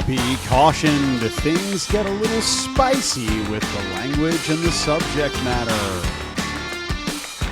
Be cautioned, things get a little spicy with the language and the subject matter.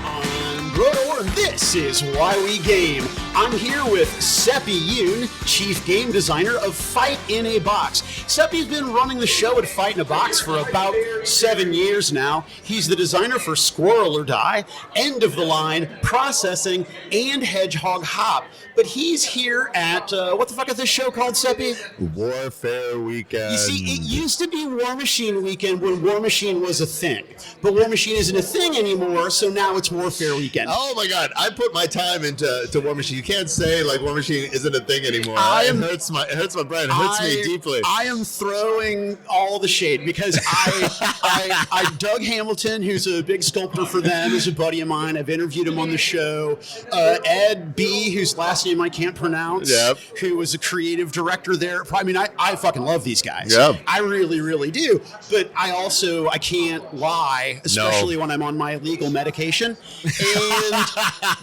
I'm Brodor, and this is Why We Game. I'm here with Seppy Yoon, Chief Game Designer of Fight in a Box. Seppy's been running the show at Fight in a Box for about 7 years now. He's the designer for Squirrel or Die, End of the Line, Processing, and Hedgehog Hop. But he's here at, what the fuck is this show called, Seppy? Warfare Weekend. You see, it used to be War Machine Weekend when War Machine was a thing. But War Machine isn't a thing anymore, so now it's Warfare Weekend. Oh my God, I put my time into War Machine. You can't say like War Machine isn't a thing anymore. It hurts my brain. It hurts me deeply. I am throwing all the shade because I Doug Hamilton, who's a big sculptor for them, is a buddy of mine. I've interviewed him on the show. Ed B, whose last name I can't pronounce, who was a creative director there. I mean, I fucking love these guys. Yep. I really, really do. But I can't lie, especially when I'm on my illegal medication. And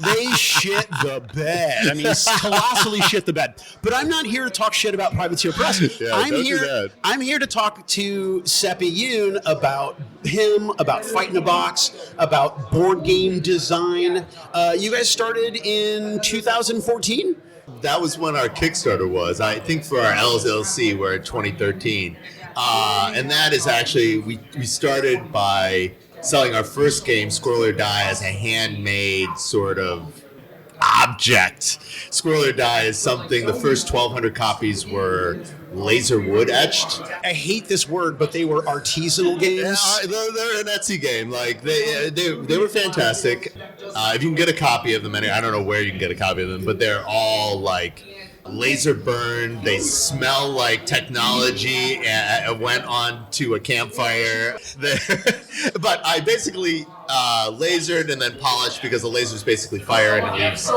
they shit the bed. I mean, colossally shit the bed. But I'm not here to talk shit about Privateer Press. I'm here to talk to Seppy Yoon about him, about Fight in a Box, about board game design. You guys started in 2014? That was when our Kickstarter was. I think for our LLC, we're in 2013. And that is actually, we started by selling our first game, Squirrel or Die, as a handmade sort of object. Squirrel or Die is something, the first 1,200 copies were laser wood etched. I hate this word, but they were artisanal games. They're an Etsy game. Like they were fantastic. If you can get a copy of them, I don't know where you can get a copy of them, but they're all like laser burned. They smell like technology and went on to a campfire. But I basically lasered and then polished, because the laser is basically fire and it leaves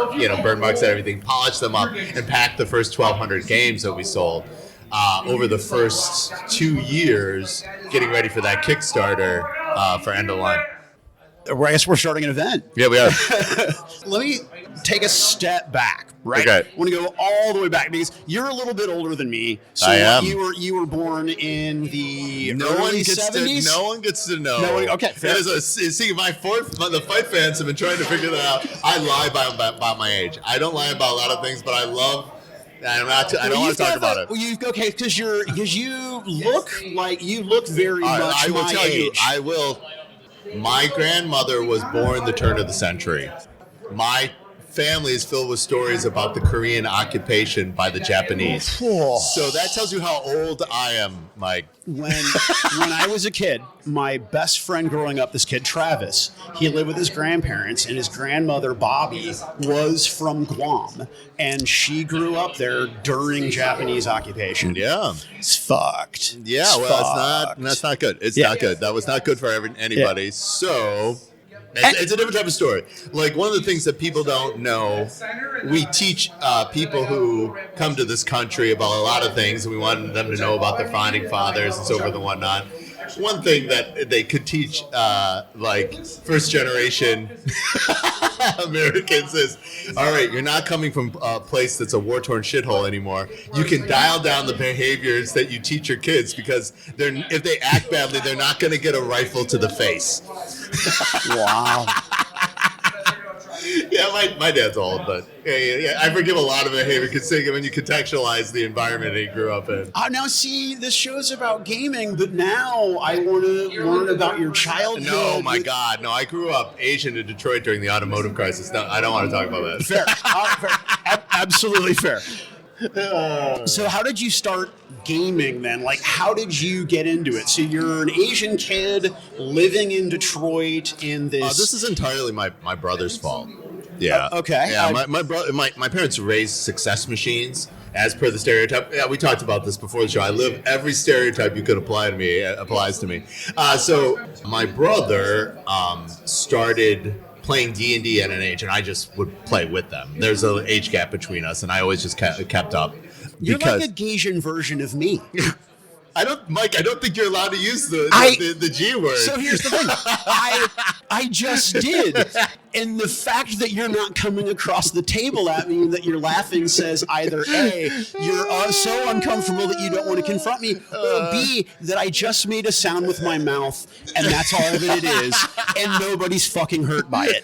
burn marks and everything. Polished them up and packed the first 1,200 games that we sold over the first 2 years, getting ready for that Kickstarter for End of the Line. I guess we're starting an event. Yeah, we are. Let me take a step back, right? Okay. I want to go all the way back because you're a little bit older than me. So I am. You were born in the early 70s? No one gets to know. Okay, fair. The Fight fans have been trying to figure that out. I lie about my age. I don't lie about a lot of things, but I love. I don't want to talk about it. Because you look very much I will my tell age. you. I will. My grandmother was born the turn of the century. My family is filled with stories about the Korean occupation by the Japanese. So that tells you how old I am, Mike. When I was a kid, my best friend growing up, this kid Travis, he lived with his grandparents, and his grandmother Bobby was from Guam, and she grew up there during Japanese occupation. Yeah, it's fucked. Yeah, it's well, fucked. that's not good. It's not good. That was not good for anybody. Yeah. So. It's a different type of story. Like, one of the things that people don't know, we teach people who come to this country about a lot of things, and we want them to know about their founding fathers and so forth and whatnot. One thing that they could teach, like, first generation Americans is, all right, you're not coming from a place that's a war-torn shithole anymore. You can dial down the behaviors that you teach your kids, because if they act badly, they're not going to get a rifle to the face. Wow. Yeah, my dad's old, but yeah, I forgive a lot of behavior when you contextualize the environment he grew up in. Now, see, this show's about gaming, but now I want to learn about your childhood. No, my God. No, I grew up Asian in Detroit during the automotive crisis. No, I don't want to talk about that. Fair. Fair. Absolutely fair. So how did you start gaming then? Like, how did you get into it? So you're an Asian kid living in Detroit in this... this is entirely my brother's fault. Yeah. Okay. Yeah, my parents raised success machines, as per the stereotype. Yeah, we talked about this before the show. I live every stereotype you could apply to me. Applies to me. So my brother started playing D&D at an age, and I just would play with them. There's an age gap between us, and I always just kept up. You're like a Gasian version of me. I don't think you're allowed to use the G word. So here's the thing. I just did. And the fact that you're not coming across the table at me and that you're laughing says either A, you're so uncomfortable that you don't want to confront me, or B, that I just made a sound with my mouth and that's all that it is, and nobody's fucking hurt by it.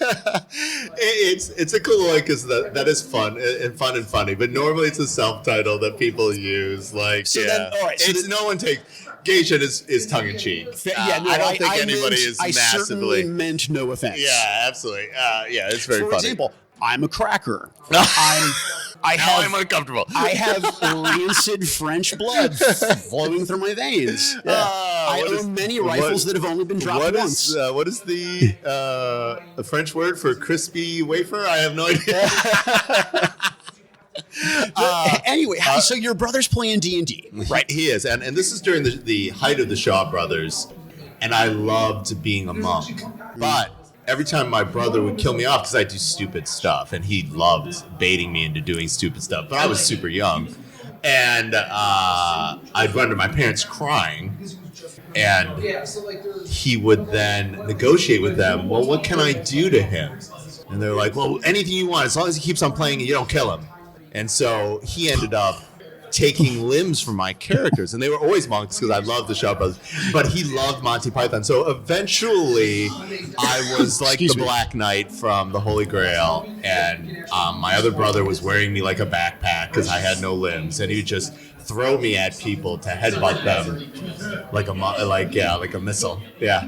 It's a cool one because that is fun and funny, but normally it's a self-title that people use. Like, So then, all right, so it's no one takes. Geisha is tongue in cheek. Yeah, no, I don't think anybody is I massively. certainly meant no offense. Yeah, absolutely. Yeah, it's very For funny. example, I'm a cracker. Now I'm uncomfortable. I have rancid French blood flowing through my veins. Yeah. I own many rifles that have only been dropped once. What is the French word for crispy wafer? I have no idea. Anyway, so your brother's playing D&D, right? He is, and this is during the height of the Shaw Brothers, and I loved being a monk. But every time my brother would kill me off because I do stupid stuff, and he loved baiting me into doing stupid stuff, but I was super young, and I'd run to my parents crying, and he would then negotiate with them, well, what can I do to him? And they're like, well, anything you want, as long as he keeps on playing and you don't kill him. And so he ended up taking limbs from my characters, and they were always monks because I loved the Shaw Brothers, but he loved Monty Python. So eventually I was like the Black Knight from the Holy Grail, and my other brother was wearing me like a backpack because I had no limbs, and he would just throw me at people to headbutt them like a missile. Yeah.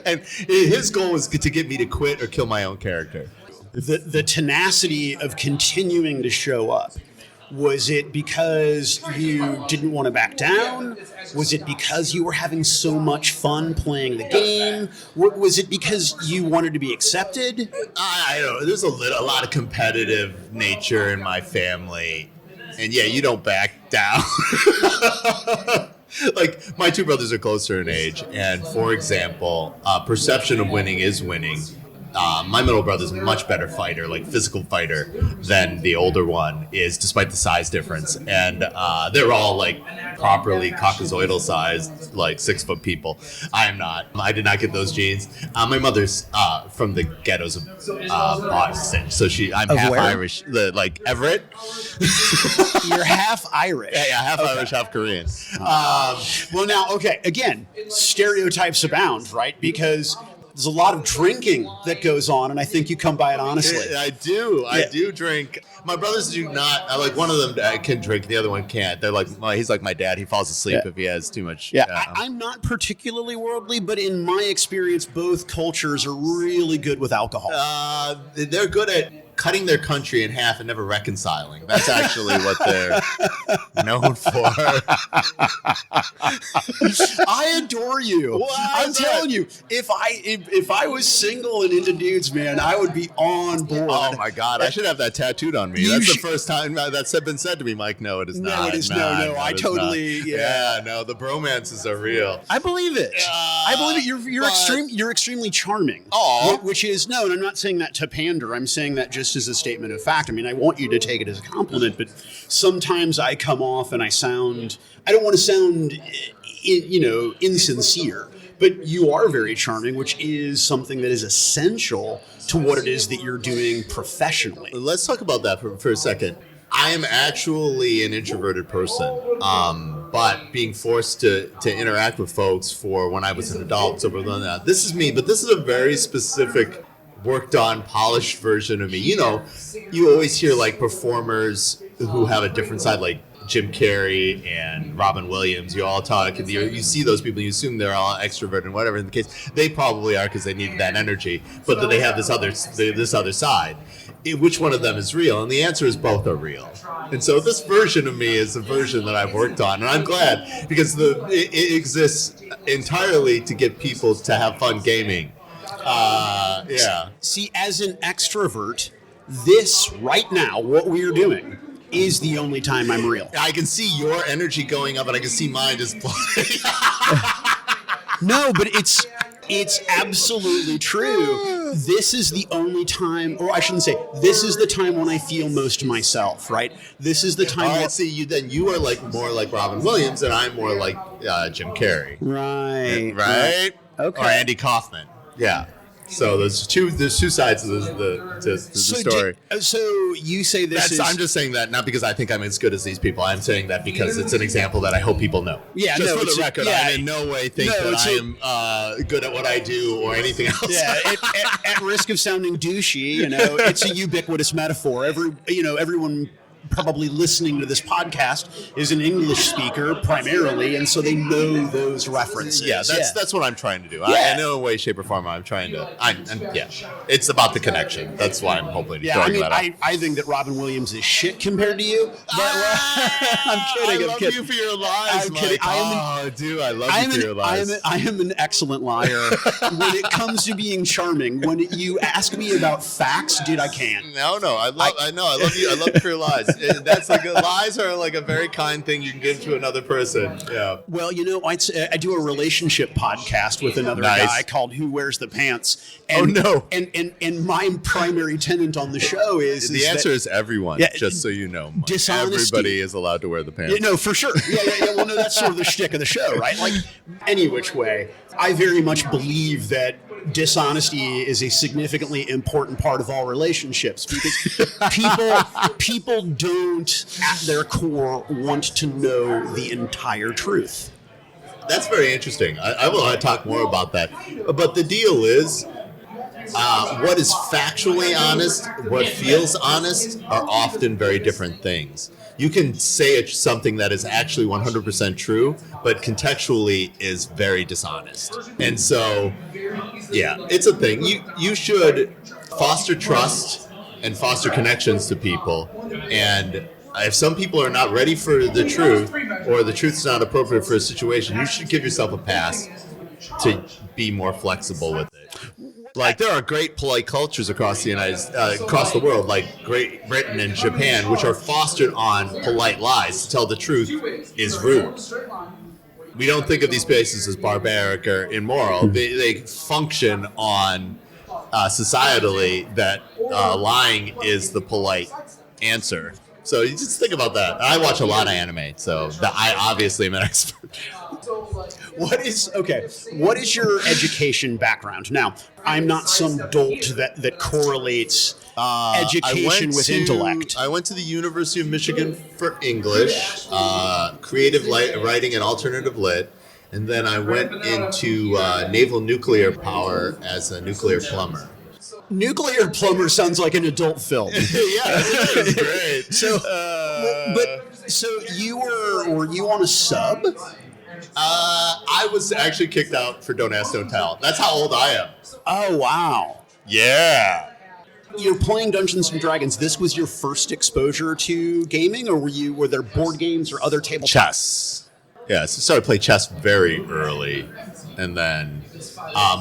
And his goal was to get me to quit or kill my own character. The tenacity of continuing to show up, was it because you didn't want to back down? Was it because you were having so much fun playing the game? Was it because you wanted to be accepted? I don't know. There's a lot of competitive nature in my family. And yeah, you don't back down. Like, my two brothers are closer in age. And for example, perception of winning is winning. My middle brother's a much better fighter, like physical fighter, than the older one is, despite the size difference. And they're all like properly caucasoidal sized, like 6 foot people. I am not. I did not get those genes. My mother's from the ghettos of Boston, so I'm half where? Irish, like Everett. You're half Irish. Yeah, half Irish, half Korean. Well, now, okay, again, stereotypes abound, right? Because there's a lot of drinking that goes on, and I think you come by it honestly. I do. I do drink. My brothers do not. Like, one of them can drink, the other one can't. They're like, well, he's like my dad. He falls asleep if he has too much. Yeah, I'm not particularly worldly, but in my experience, both cultures are really good with alcohol. They're good at cutting their country in half and never reconciling. That's actually what they're known for. I adore you. I'm telling you, if I was single and into dudes, man, I would be on board. Oh my God, I should have that tattooed on me. That's the first time that's been said to me, Mike. No, it is not. No, it is no. I totally. Yeah, no, the bromances are real. I believe it. I believe it. You're extremely charming. Aw. Which is and I'm not saying that to pander. I'm saying that just as a statement of fact. I mean, I want you to take it as a compliment, but sometimes I come off and I don't want to sound, insincere, but you are very charming, which is something that is essential to what it is that you're doing professionally. Let's talk about that for a second. I am actually an introverted person, but being forced to interact with folks for when I was an adult, so this is me, but this is a very specific, worked on, polished version of me. You always hear like performers who have a different side, like Jim Carrey and Robin Williams. You all talk, you see those people, you assume they're all extrovert and whatever in the case. They probably are because they need that energy, but that they have this other side. Which one of them is real? And the answer is both are real. And so this version of me is a version that I've worked on, and I'm glad because it exists entirely to get people to have fun gaming. Yeah. See, as an extrovert, this right now, what we are doing, is the only time I'm real. I can see your energy going up, and I can see mine just plummeting. No, but it's absolutely true this is the only time, or I shouldn't say, this is the time when I feel most myself, right? This is the time. All right, see, you are like more like Robin Williams, and I'm more like Jim Carrey. Right. Okay. Or Andy Kaufman. Yeah. So there's two sides to the story. So you say this I'm just saying that not because I think I'm as good as these people. I'm saying that because it's an example that I hope people know. Yeah, just for the record, I in no way think that I am good at what I do or anything else. Yeah, at risk of sounding douchey, it's a ubiquitous metaphor. Everyone probably listening to this podcast is an English speaker primarily, and so they know those references. Yeah, that's what I'm trying to do. In no way, shape, or form, I'm trying to. It's about the connection. That's why I'm hoping to throw that out. I think that Robin Williams is shit compared to you. But, I'm kidding. I love you for your lies, I'm kidding. I love you for your lies. I am an excellent liar when it comes to being charming. When you ask me about facts, dude, I can't. No, I love you. I love you for your lies. That's like lies are like a very kind thing you can give to another person. Yeah. Well, I do a relationship podcast with another guy called "Who Wears the Pants." And, And my primary tenant on the show is the answer is everyone. Yeah, just so you know, Mike. Dishonesty. Everybody is allowed to wear the pants. No, for sure. Yeah. Well, no, that's sort of the shtick of the show, right? Like any which way, I very much believe that dishonesty is a significantly important part of all relationships because people don't, at their core, want to know the entire truth. That's very interesting. I will talk more about that. But the deal is, what is factually honest, what feels honest, are often very different things. You can say something that is actually 100% true, but contextually is very dishonest. And so, it's a thing. You should foster trust and foster connections to people. And if some people are not ready for the truth, or the truth's not appropriate for a situation, you should give yourself a pass to be more flexible with it. Like there are great polite cultures across the world, like Great Britain and Japan, which are fostered on polite lies. To tell the truth is rude. We don't think of these places as barbaric or immoral. They function on societally that lying is the polite answer. So you just think about that. I watch a lot of anime, so I obviously am an expert. What is your education background? Now, I'm not some dolt that correlates education with intellect. I went to the University of Michigan for English, creative writing and alternative lit, and then I went into naval nuclear power as a nuclear plumber. Nuclear Plumber sounds like an adult film. It's great. So were you on a sub? I was actually kicked out for Don't Ask, Don't Tell. That's how old I am. Oh, wow. Yeah. You're playing Dungeons and Dragons. This was your first exposure to gaming, or were there board games or other tabletop? Chess. Yeah, so I started playing chess very early, and then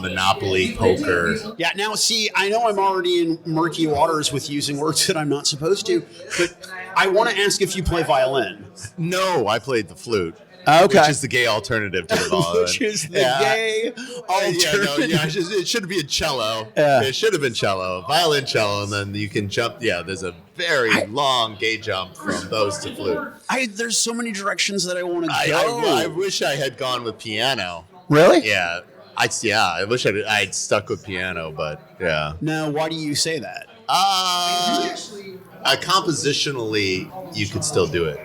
Monopoly, poker. Yeah, now see, I know I'm already in murky waters with using words that I'm not supposed to, but I want to ask if you play violin. No, I played the flute. Okay. Which is the gay alternative to the violin. Which is the gay alternative. It should be a cello. It should have been cello. Violin, cello, and then you can jump. Yeah, there's a very long gay jump from those to flute. There's so many directions that I want to go. I wish I had gone with piano. Really? Yeah. I wish I'd stuck with piano, but yeah. Now, why do you say that? Compositionally, you could still do it.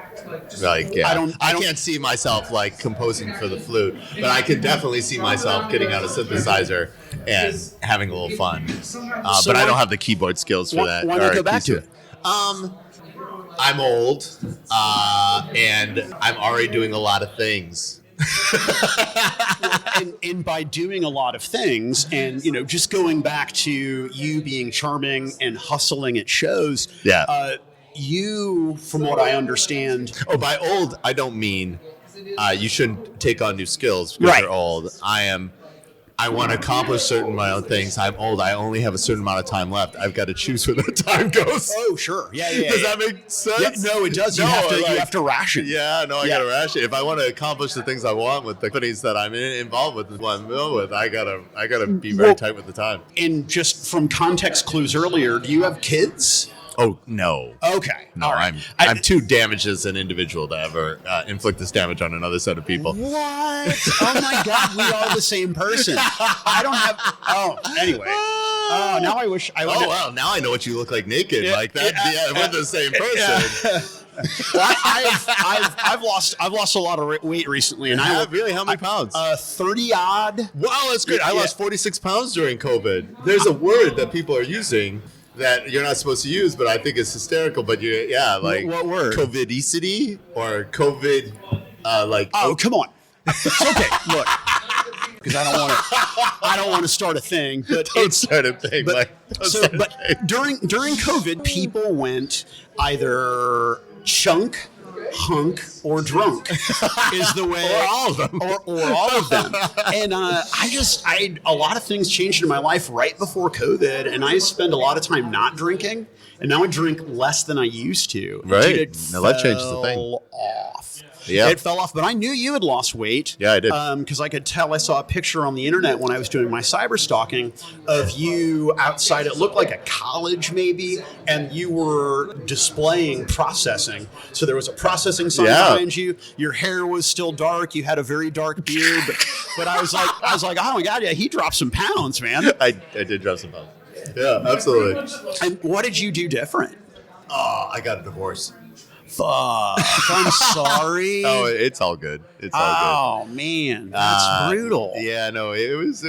Like, yeah. I can't see myself like composing for the flute, but I can definitely see myself getting out a synthesizer and having a little fun. But I don't have the keyboard skills for that. Why not go back to it? I'm old, and I'm already doing a lot of things. and by doing a lot of things, and just going back to you being charming and hustling at shows. Yeah. You, from what I understand. Oh, by old, I don't mean you shouldn't take on new skills because you're old. I am I want to accomplish certain amount of things. I'm old. I only have a certain amount of time left. I've got to choose where the time goes. Oh, sure. Yeah. Does that make sense? Yeah, no, it does. You have to ration. Yeah, no, I got to ration. If I want to accomplish the things I want with the companies that I'm involved with, I gotta be very tight with the time. And just from context clues earlier, do you have kids? Oh, no. Okay. No, all right. I'm too damaged as an individual to ever inflict this damage on another set of people. What? Oh my God, we are the same person. I don't have. Oh, anyway. Oh, now I wish I would. Oh, well, now I know what you look like naked. Yeah, like that. Yeah, we're the same person. Well, I've lost a lot of weight recently, and really how many pounds? 30 odd. Wow, that's great. I lost 46 pounds during COVID. There's a word that people are using that you're not supposed to use, but I think it's hysterical. But like what word? COVIDicity or COVID, like. Oh, come on. Okay, look. Because I don't want to start a thing, but Don't start a thing. But during COVID, people went either chunk, hunk, or drunk is the way, or all of them, or all of them. And a lot of things changed in my life right before COVID, and I spend a lot of time not drinking, and now I drink less than I used to. Right, now that changes the thing. Off. Yeah, it fell off, but I knew you had lost weight. Yeah, I did. Because I could tell. I saw a picture on the internet when I was doing my cyber stalking of you outside. It looked like a college, maybe, and you were displaying processing. So there was a processing sign behind you. Your hair was still dark. You had a very dark beard. But I was like, oh my God, yeah, he dropped some pounds, man. I did drop some pounds. Yeah, absolutely. And what did you do different? Oh, I got a divorce. Fuck. I'm sorry. Oh, it's all good. It's all good. Oh man, that's brutal. Yeah, no, it was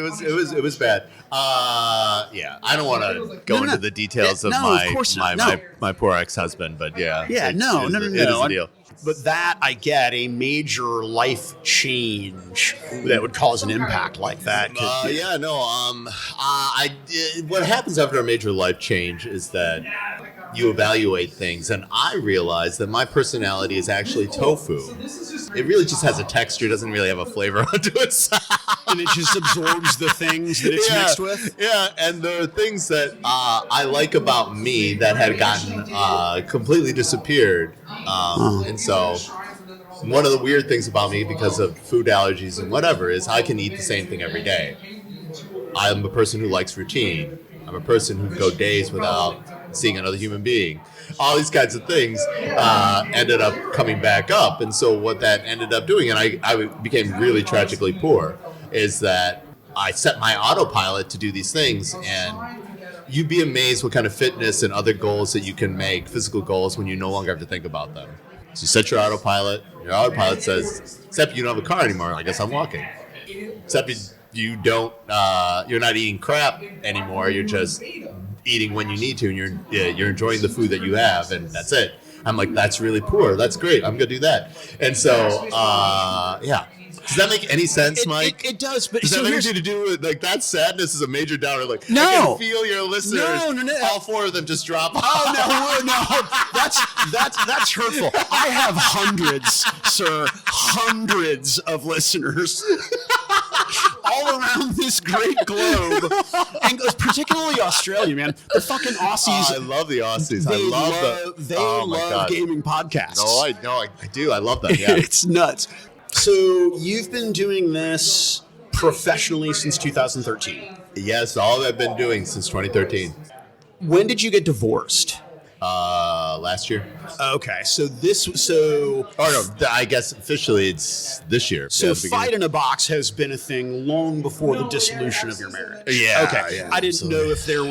bad. Yeah, I don't want to go into the details of my poor ex-husband, but yeah. Yeah, no. It is a deal. But that I get, a major life change that would cause an impact like that. Yeah, no. What happens after a major life change is that you evaluate things, and I realized that my personality is actually tofu. It really just has a texture, doesn't really have a flavor onto it. And it just absorbs the things that it's mixed with? Yeah, and there are things that I like about me that had gotten completely disappeared. And so one of the weird things about me, because of food allergies and whatever, is I can eat the same thing every day. I'm a person who likes routine. I'm a person who go days without seeing another human being. All these kinds of things ended up coming back up. And so what that ended up doing, and I became really tragically poor, is that I set my autopilot to do these things. And you'd be amazed what kind of fitness and other goals that you can make, physical goals, when you no longer have to think about them. So you set your autopilot. Your autopilot says, Seppy, you don't have a car anymore. I guess I'm walking. Seppy, you're not eating crap anymore. You're just eating when you need to, and you're enjoying the food that you have, and that's it. I'm like, that's really poor. That's great. I'm gonna do that. And so, yeah. Does that make any sense, Mike? It does, but does that have anything to do with, like, that sadness is a major downer? Like, no. I can feel your listeners. No. All four of them just drop off. Oh no. That's hurtful. I have hundreds of listeners all around this great globe, and particularly Australia, man. The fucking Aussies. I love the Aussies. They love gaming podcasts. I do. I love them. Yeah. It's nuts. So you've been doing this professionally since 2013. Yes, all I've been doing since 2013. When did you get divorced? Last year. Okay, I guess officially it's this year. So fight in a box has been a thing long before the dissolution of your marriage. Yeah. Okay. Yeah, I didn't know if there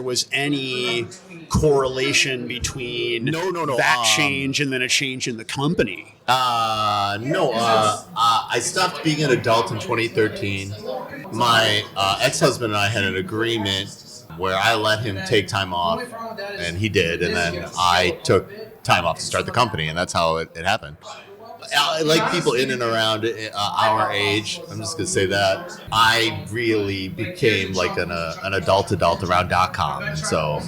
was any correlation between that change and then a change in the company. No. I stopped being an adult in 2013. My ex-husband and I had an agreement where I let him take time off, and he did, and then I took time off to start the company, and that's how it happened. Like people in and around our age, I'm just going to say that, I really became like an adult around .com, and so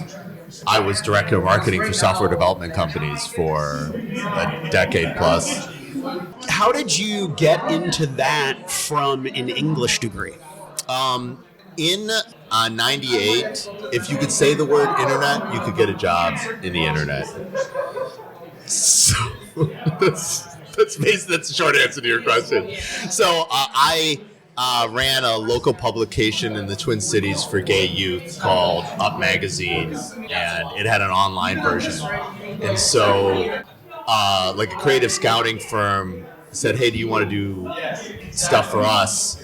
I was director of marketing for software development companies for a decade plus. How did you get into that from an English degree? In 98, if you could say the word internet, you could get a job in the internet. So that's the short answer to your question. So I ran a local publication in the Twin Cities for gay youth called Up Magazine, and it had an online version. And so, like a creative scouting firm said, "Hey, do you want to do stuff for us?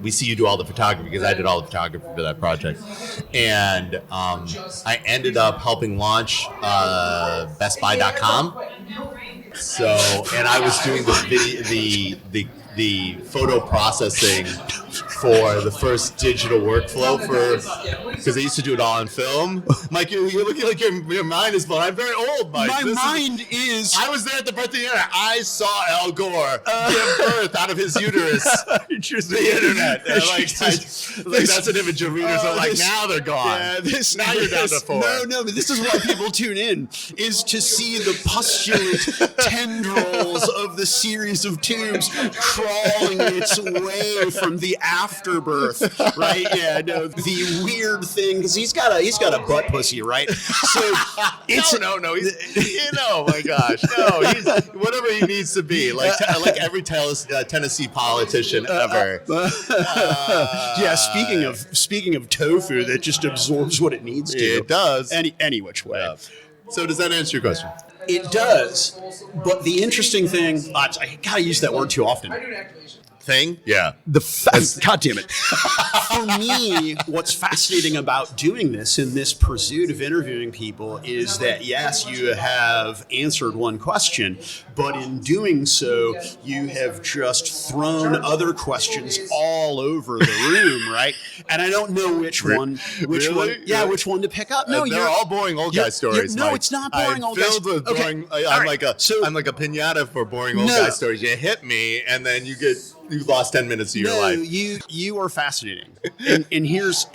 We see you do all the photography," because I did all the photography for that project. And I ended up helping launch BestBuy.com. So, and I was doing the photo processing for the first digital workflow because they used to do it all on film. Mike, you're looking like your mind is blown. I'm very old, Mike. My mind is. I was there at the birth of the internet. I saw Al Gore give birth out of his uterus. The internet. That's an image of readers. Now they're gone. Yeah, now you're down to 4. No, but this is why people tune in, is to see the pustulate tendrils of the series of tubes crawling its way from the afterbirth, right? Yeah, no, the weird thing, because he's got a butt pussy, right? So it's no. Oh my gosh, no. He's whatever he needs to be, like every Tennessee politician ever. Yeah. Speaking of tofu, that just absorbs what it needs to. It does. Any which way. Yeah. So does that answer your question? It does. But the interesting thing, I gotta use that word too often. Thing? Yeah. God damn it. For me, what's fascinating about doing this in this pursuit of interviewing people is that, yes, you have answered one question, but in doing so, you have just thrown other questions all over the room, right? And I don't know which one to pick up. No, they're all boring old guy stories. No, it's not boring old guy stories. Filled with boring. Okay. I'm like a pinata for boring old guy stories. You hit me, and then you've lost 10 minutes of your life. You are fascinating, and here's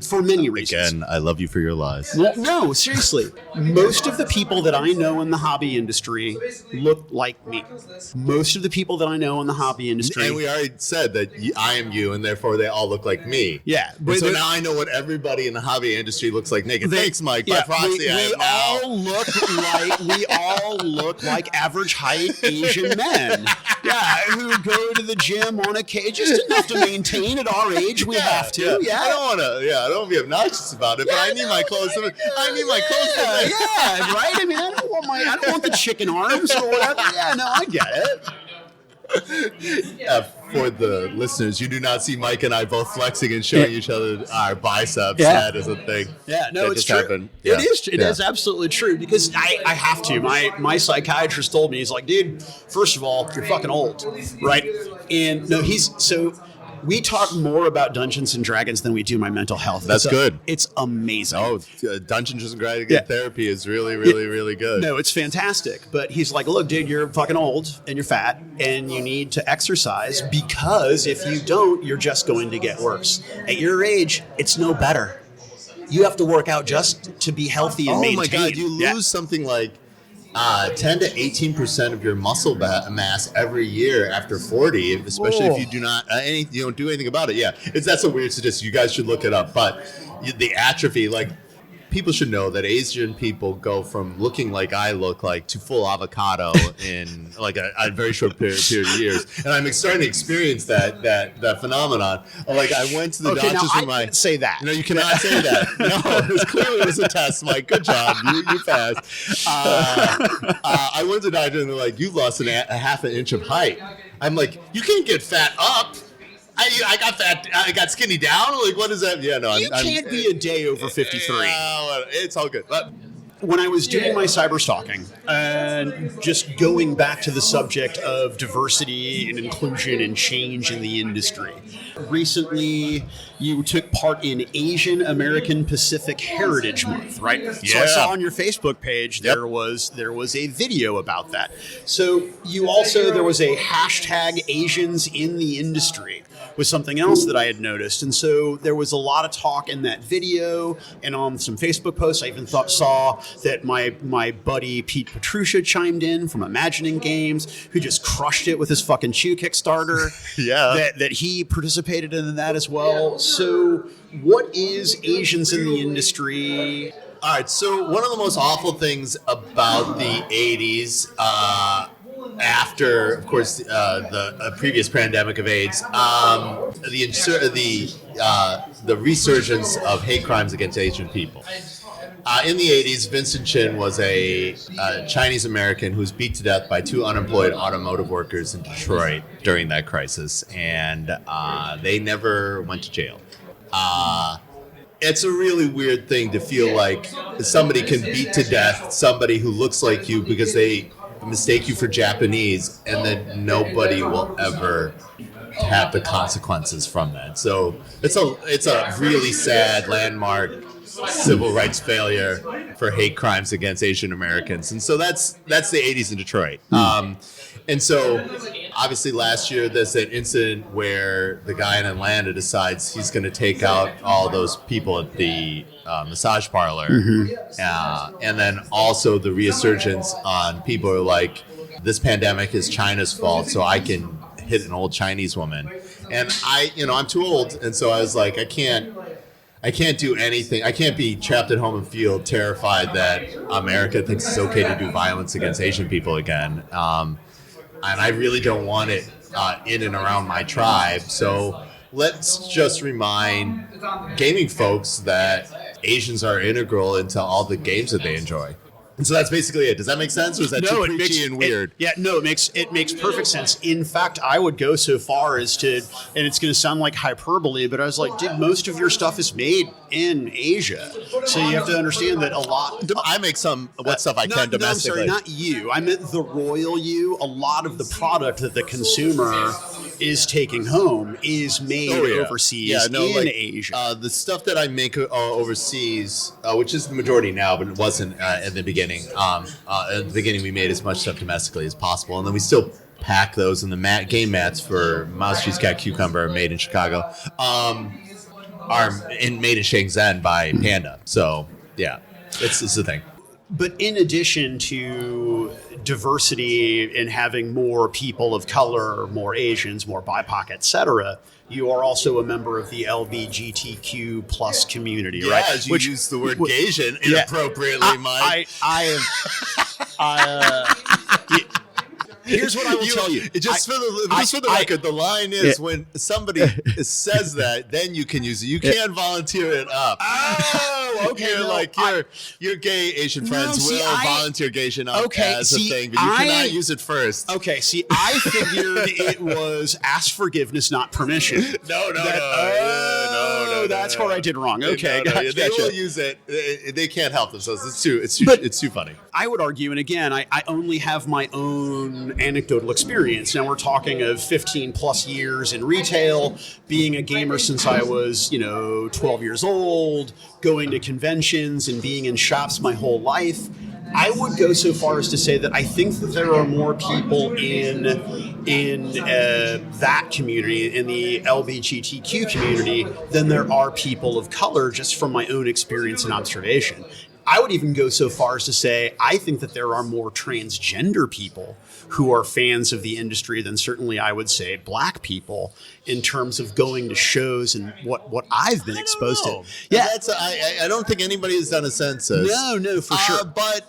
for many reasons. Again, I love you for your lies. Well, no, seriously. Most of the people that I know in the hobby industry look like me. Most of the people that I know in the hobby industry, and we already said that I am you, and therefore they all look like me. Yeah, but so now I know what everybody in the hobby industry looks like naked. Thanks, Mike. Yeah, by proxy, we all look like average height Asian men. Yeah, who go to the gym on occasion, just enough to maintain at our age. We have to. Yeah. I don't want to. Yeah, I don't want to be obnoxious about it, but I need my clothes. I need my clothes. Yeah, right. I mean, I don't want the chicken arms or whatever. Yeah, no, I get it. For the listeners, you do not see Mike and I both flexing and showing each other our biceps. Yeah. That is a thing. Yeah, no, it's true. Happened. Yeah. It is absolutely true, because I have to. My psychiatrist told me, he's like, dude, first of all, you're fucking old, right? And no, we talk more about Dungeons and Dragons than we do my mental health. That's good. It's amazing. Oh, Dungeons and Dragons therapy is really, really, really good. No, it's fantastic. But he's like, look, dude, you're fucking old and you're fat and you need to exercise, because if you don't, you're just going to get worse. At your age, it's no better. You have to work out just to be healthy and maintain. Oh my God, you lose something like 10 to 18% of your muscle mass every year after 40, especially if you do not you don't do anything about it. Yeah, that's a weird statistic. You guys should look it up. But the atrophy, like, people should know that Asian people go from looking like I look like to full avocado in like a very short period of years. And I'm starting to experience that phenomenon. Like, I went to the doctors with my... can't say that. No, you cannot say that. No, it clearly was a test, Mike. Good job. You passed. I went to the doctor and they're like, you've lost a half an inch of height. I'm like, you can't get fat up. I got fat. I got skinny down. Like, what is that? Yeah, no. You can't be a day over 53. It's all good. But when I was doing my cyber stalking and just going back to the subject of diversity and inclusion and change in the industry, recently you took part in Asian American Pacific Heritage Month, right? Yeah. So I saw on your Facebook page there was a video about that. So there was a hashtag Asians in the industry, was something else that I had noticed. And so there was a lot of talk in that video and on some Facebook posts. I even saw that my buddy Pete Petruccia chimed in from Imagining Games, who just crushed it with his fucking Chew Kickstarter. Yeah. That he participated in that as well. So what is Asians in the industry? All right, so one of the most awful things about the 80s, after, of course, the previous pandemic of AIDS, the resurgence of hate crimes against Asian people. In the 80s, Vincent Chin was a Chinese American who was beat to death by two unemployed automotive workers in Detroit during that crisis, and they never went to jail. It's a really weird thing to feel like somebody can beat to death somebody who looks like you because they mistake you for Japanese, and then nobody will ever have the consequences from that. So it's a really sad landmark civil rights failure for hate crimes against Asian Americans. And so that's the 80s in Detroit. And so obviously last year there's an incident where the guy in Atlanta decides he's going to take out all those people at the massage parlor. And then also the resurgence on people who are like, this pandemic is China's fault, so I can hit an old Chinese woman. And I'm too old. And so I was like, I can't do anything. I can't be trapped at home and feel terrified that America thinks it's okay to do violence against Asian people again. And I really don't want it in and around my tribe. So let's just remind gaming folks that Asians are integral into all the games that they enjoy. And so that's basically it. Does that make sense, or is that too preachy and weird? It makes perfect sense. In fact, I would go so far as to, and it's going to sound like hyperbole, but I was like, dude, most of your stuff is made in Asia, so you have to understand that a lot. I make some stuff I can domestically. No, I'm sorry, not you. I meant the royal you. A lot of the product that the consumer is taking home is made overseas in Asia. The stuff that I make overseas, which is the majority now, but it wasn't at the beginning. At the beginning, we made as much stuff domestically as possible, and then we still pack those in the game mats for Mouse, Cheese, Cat, Cucumber, made in Chicago, are made in Shenzhen by Panda. So yeah, it's the thing. But in addition to diversity and having more people of color, more Asians, more BIPOC, etc., you are also a member of the LGBTQ plus community, right? Yeah, you use the word Gaysian inappropriately, Mike. Here's what I will tell you. Just for the record, the line is when somebody says that, then you can use it. You can't volunteer it up. Oh, okay. Your gay Asian friends will volunteer Gaysian up as a thing, but you cannot use it first. Okay, see, I figured it was ask forgiveness, not permission. No. That's where I did wrong. Okay, gotcha. They will use it. They can't help themselves. It's too funny. I would argue, and again, I only have my own anecdotal experience. Now we're talking of 15 plus years in retail, being a gamer since I was, 12 years old, going to conventions and being in shops my whole life. I would go so far as to say that I think that there are more people in that community, in the LGBTQ community, than there are people of color, just from my own experience and observation. I would even go so far as to say I think that there are more transgender people who are fans of the industry than certainly I would say black people in terms of going to shows and what I've been exposed to. Yeah, I don't think anybody has done a census. No, for sure. But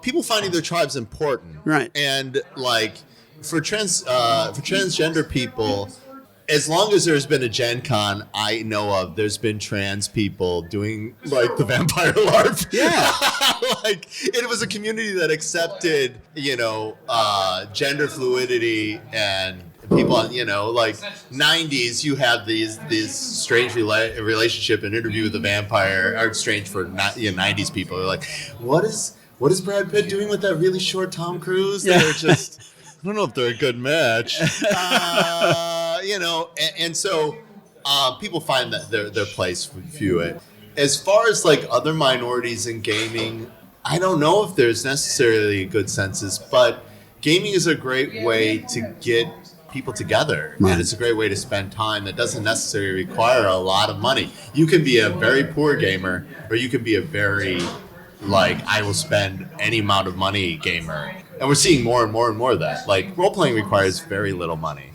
people finding their tribes important, right? And like for transgender people, as long as there's been a Gen Con I know of, there's been trans people doing like the vampire LARP. Yeah. Like it was a community that accepted, gender fluidity and people, like 90s, you have these strange relationship and interview with the vampire are strange for 90s people. They're like, what is Brad Pitt doing with that really short Tom Cruise? Yeah. They're just, I don't know if they're a good match. And so people find that their place view it. As far as like other minorities in gaming, I don't know if there's necessarily a good census, but gaming is a great way to get people together, and it's a great way to spend time that doesn't necessarily require a lot of money. You can be a very poor gamer, or you can be a very like I will spend any amount of money gamer. And we're seeing more and more and more of that. Like role playing requires very little money.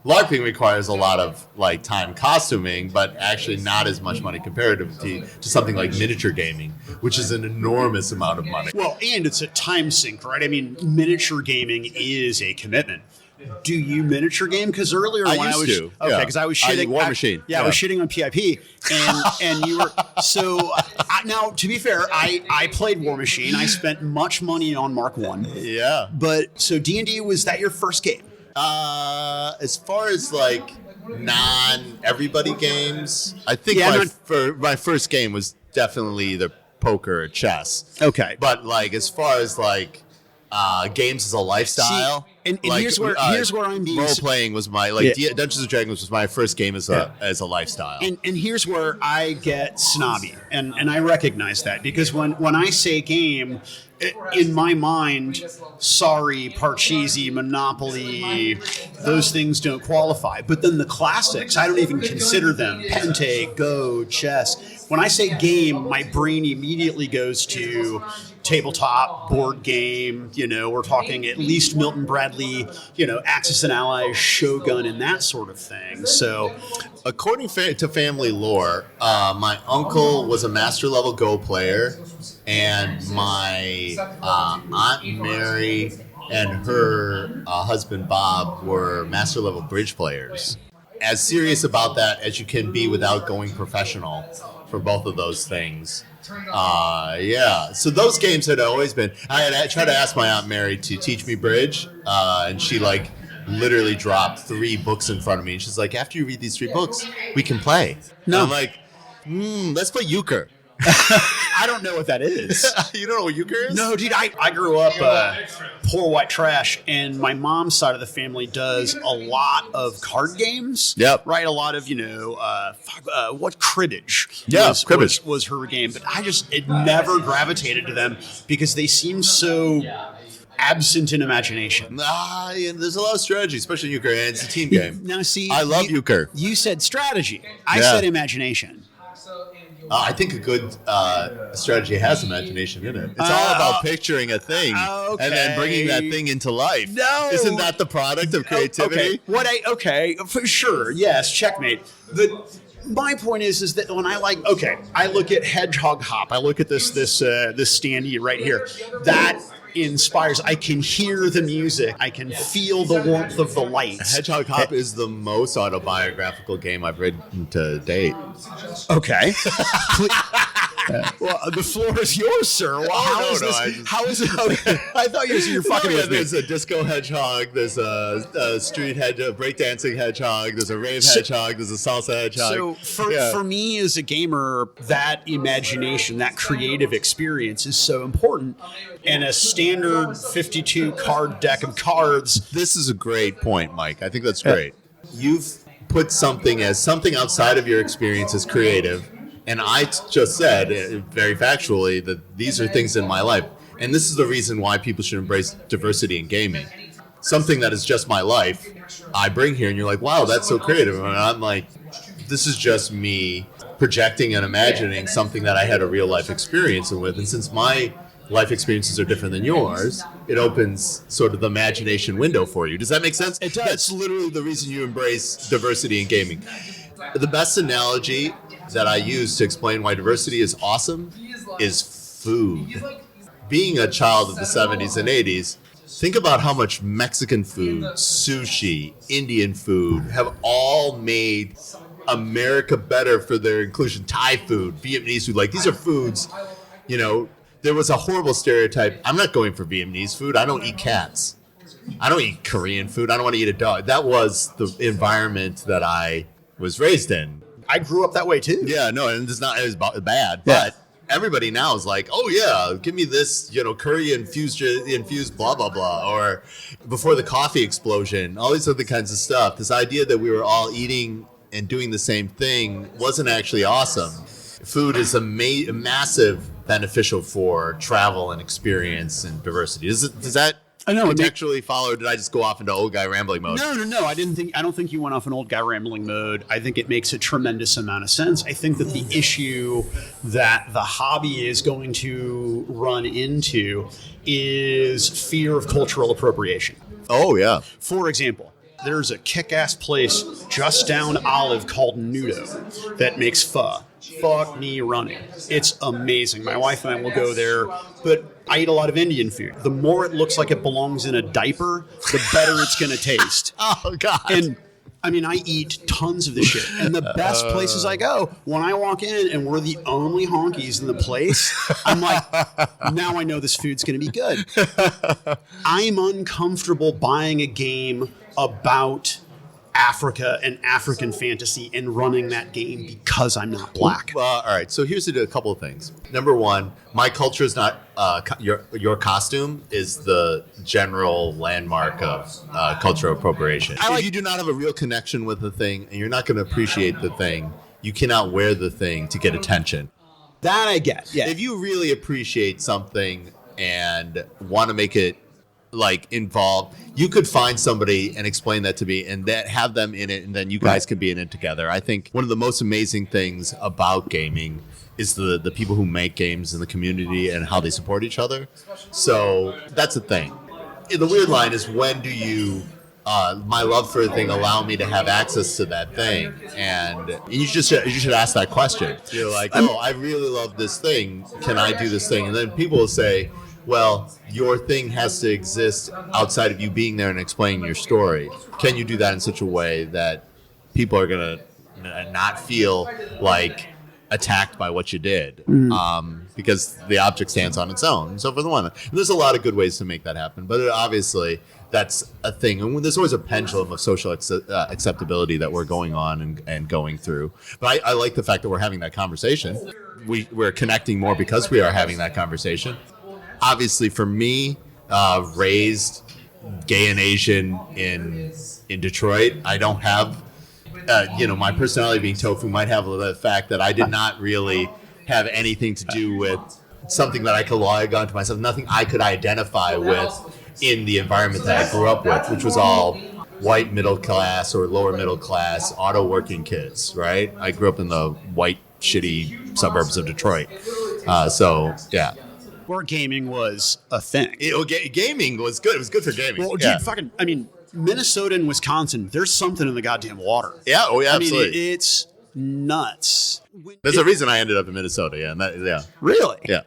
LARPing requires a lot of like time costuming, but actually not as much money comparatively to something like miniature gaming, which is an enormous amount of money. Well, and it's a time sink, right? I mean, miniature gaming is a commitment. Do you miniature game? Because earlier I when used I was to, okay, yeah. because I was shitting War Machine. Yeah, I was shitting on PIP, and you were so. Now, to be fair, I played War Machine. I spent much money on Mark 1. Yeah. But so D&D, was that your first game? As far as like non-everybody games, I think my first game was definitely either poker or chess. Okay. But like as far as like games as a lifestyle, and like, here's where I'm being role playing was my Dungeons and Dragons was my first game as a lifestyle. And here's where I get snobby, and I recognize that because when I say game, in my mind, sorry, Parcheesi, Monopoly, those things don't qualify. But then the classics, I don't even consider them. Pente, Go, chess. When I say game, my brain immediately goes to tabletop, board game, we're talking at least Milton Bradley, Axis and Allies, Shogun, and that sort of thing. So, according to family lore, my uncle was a master level Go player, and my Aunt Mary and her husband Bob were master level bridge players. As serious about that as you can be without going professional for both of those things. So those games had always been. I had tried to ask my Aunt Mary to teach me bridge, and she like literally dropped 3 books in front of me. And she's like, after you read these 3 books, we can play. No. And I'm like, let's play euchre. I don't know what that is. You don't know what euchre is? No, dude, I grew up poor white trash, and my mom's side of the family does a lot of card games. Yep. Right? A lot of, what cribbage. Yeah, cribbage was her game. But it never gravitated to them because they seem so absent in imagination. There's a lot of strategy, especially euchre, and it's a team game. Now, see, I love euchre. You said strategy. I said imagination. I think a good strategy has imagination in it. It's all about picturing a thing and then bringing that thing into life. No, isn't that the product of creativity? Okay, for sure, yes, checkmate. But my point is that when I look at Hedgehog Hop. I look at this standee right here. That inspires. I can hear the music. I can feel the warmth of the lights. Hedgehog Hop is the most autobiographical game I've read to date. Okay. Well, the floor is yours, sir. Well, how is it? Okay. I thought you were fucking with me. There's a disco hedgehog. There's a street hedgehog, breakdancing hedgehog. There's a rave hedgehog. There's a salsa hedgehog. So for me as a gamer, that imagination, that creative experience is so important. And a standard 52 card deck of cards. This is a great point, Mike. I think that's great. You've put something outside of your experience as creative. And I just said, very factually, that these are things in my life. And this is the reason why people should embrace diversity in gaming. Something that is just my life, I bring here, and you're like, wow, that's so creative. And I'm like, this is just me projecting and imagining something that I had a real life experience with. And since my life experiences are different than yours, it opens sort of the imagination window for you. Does that make sense? It does. That's literally the reason you embrace diversity in gaming. The best analogy that I use to explain why diversity is awesome is food. Being a child of the 70s and 80s, think about how much Mexican food, sushi, Indian food have all made America better for their inclusion. Thai food, Vietnamese food, like these are foods, there was a horrible stereotype. I'm not going for Vietnamese food. I don't eat cats. I don't eat Korean food. I don't want to eat a dog. That was the environment that I was raised in. I grew up that way too. Yeah, no, and it's not as bad, but everybody now is like, oh yeah, give me this, curry infused blah blah blah, or before the coffee explosion, all these other kinds of stuff. This idea that we were all eating and doing the same thing wasn't actually awesome. Food is a massive beneficial for travel and experience and diversity. Does that I know. contextually follow, or did I just go off into old guy rambling mode? No. I don't think you went off an old guy rambling mode. I think it makes a tremendous amount of sense. I think that the issue that the hobby is going to run into is fear of cultural appropriation. Oh, yeah. For example, there's a kick-ass place just down Olive called Nudo that makes pho. Fuck me running. It's amazing. My wife and I will go there, but I eat a lot of Indian food. The more it looks like it belongs in a diaper, the better it's going to taste. Oh, God. And I mean, I eat tons of this shit. And the best places I go, when I walk in and we're the only honkies in the place, I'm like, now I know this food's going to be good. I'm uncomfortable buying a game about Africa and African fantasy and running that game because I'm not black. All right. So here's a couple of things. Number one, my culture is not your costume is the general landmark of cultural appropriation. If you do not have a real connection with the thing and you're not going to appreciate the thing, you cannot wear the thing to get attention. That I get. Yeah. If you really appreciate something and want to make it like involved, you could find somebody and explain that to me and that have them in it, and then you guys could be in it together. I think one of the most amazing things about gaming is the people who make games in the community and how they support each other. So that's the thing. The weird line is, when do you my love for a thing allow me to have access to that thing? And you should ask that question. You're like, oh, I really love this thing. Can I do this thing? And then people will say, well, your thing has to exist outside of you being there and explaining your story. Can you do that in such a way that people are going to not feel like attacked by what you did? Because the object stands on its own. So for the one, there's a lot of good ways to make that happen. But obviously, that's a thing. And there's always a pendulum of social acceptability that we're going on and going through. But I like the fact that we're having that conversation. We're connecting more because we are having that conversation. Obviously, for me, raised gay and Asian in Detroit, I don't have, my personality being tofu might have the fact that I did not really have anything to do with something that I could log onto myself, nothing I could identify with in the environment that I grew up with, which was all white middle class or lower middle class auto working kids, right? I grew up in the white, shitty suburbs of Detroit. So, yeah. Where gaming was a thing. Gaming was good. It was good for gaming. Well, dude, Minnesota and Wisconsin, there's something in the goddamn water. Yeah, absolutely. It's nuts. There's a reason I ended up in Minnesota, yeah. Really? Yeah.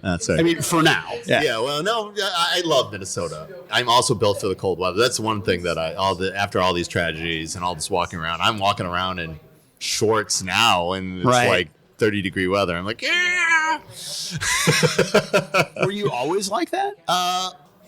That's right. I mean, for now. Yeah, well, no, I love Minnesota. I'm also built for the cold weather. That's one thing that after all these tragedies and all this walking around, I'm walking around in shorts now, and it's like 30-degree weather. I'm like, yeah. Were you always like that?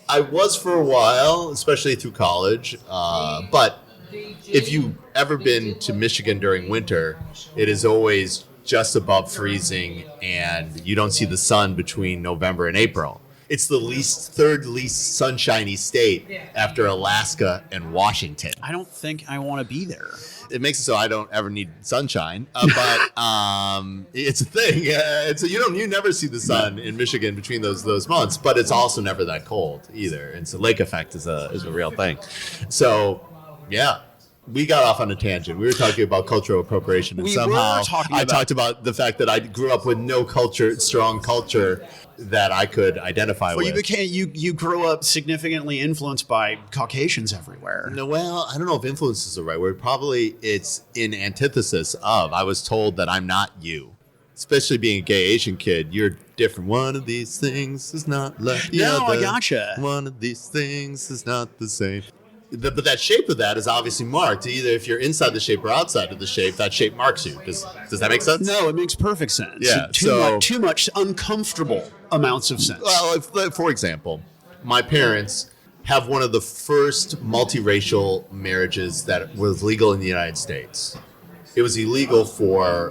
I was for a while, especially through college. But if you've ever been to Michigan during winter, it is always just above freezing, and you don't see the sun between November and April. It's the third least sunshiny state after Alaska and Washington. I don't think I want to be there. It makes it so I don't ever need sunshine, but it's a thing. You never see the sun in Michigan between those months, but it's also never that cold either. And so lake effect is a real thing. So, yeah. We got off on a tangent. We were talking about cultural appropriation, and somehow I talked about the fact that I grew up with no strong culture that I could identify with. You grew up significantly influenced by Caucasians everywhere. No, well, I don't know if influence is the right word. Probably it's in antithesis of. I was told that I'm not you. Especially being a gay Asian kid, you're different. One of these things is not like the other. No, I gotcha. One of these things is not the same. But that shape of that is obviously marked. Either if you're inside the shape or outside of the shape, that shape marks you. Does that make sense? No, it makes perfect sense. Yeah. Too much uncomfortable amounts of sense. Well, for example, my parents have one of the first multiracial marriages that was legal in the United States. It was illegal for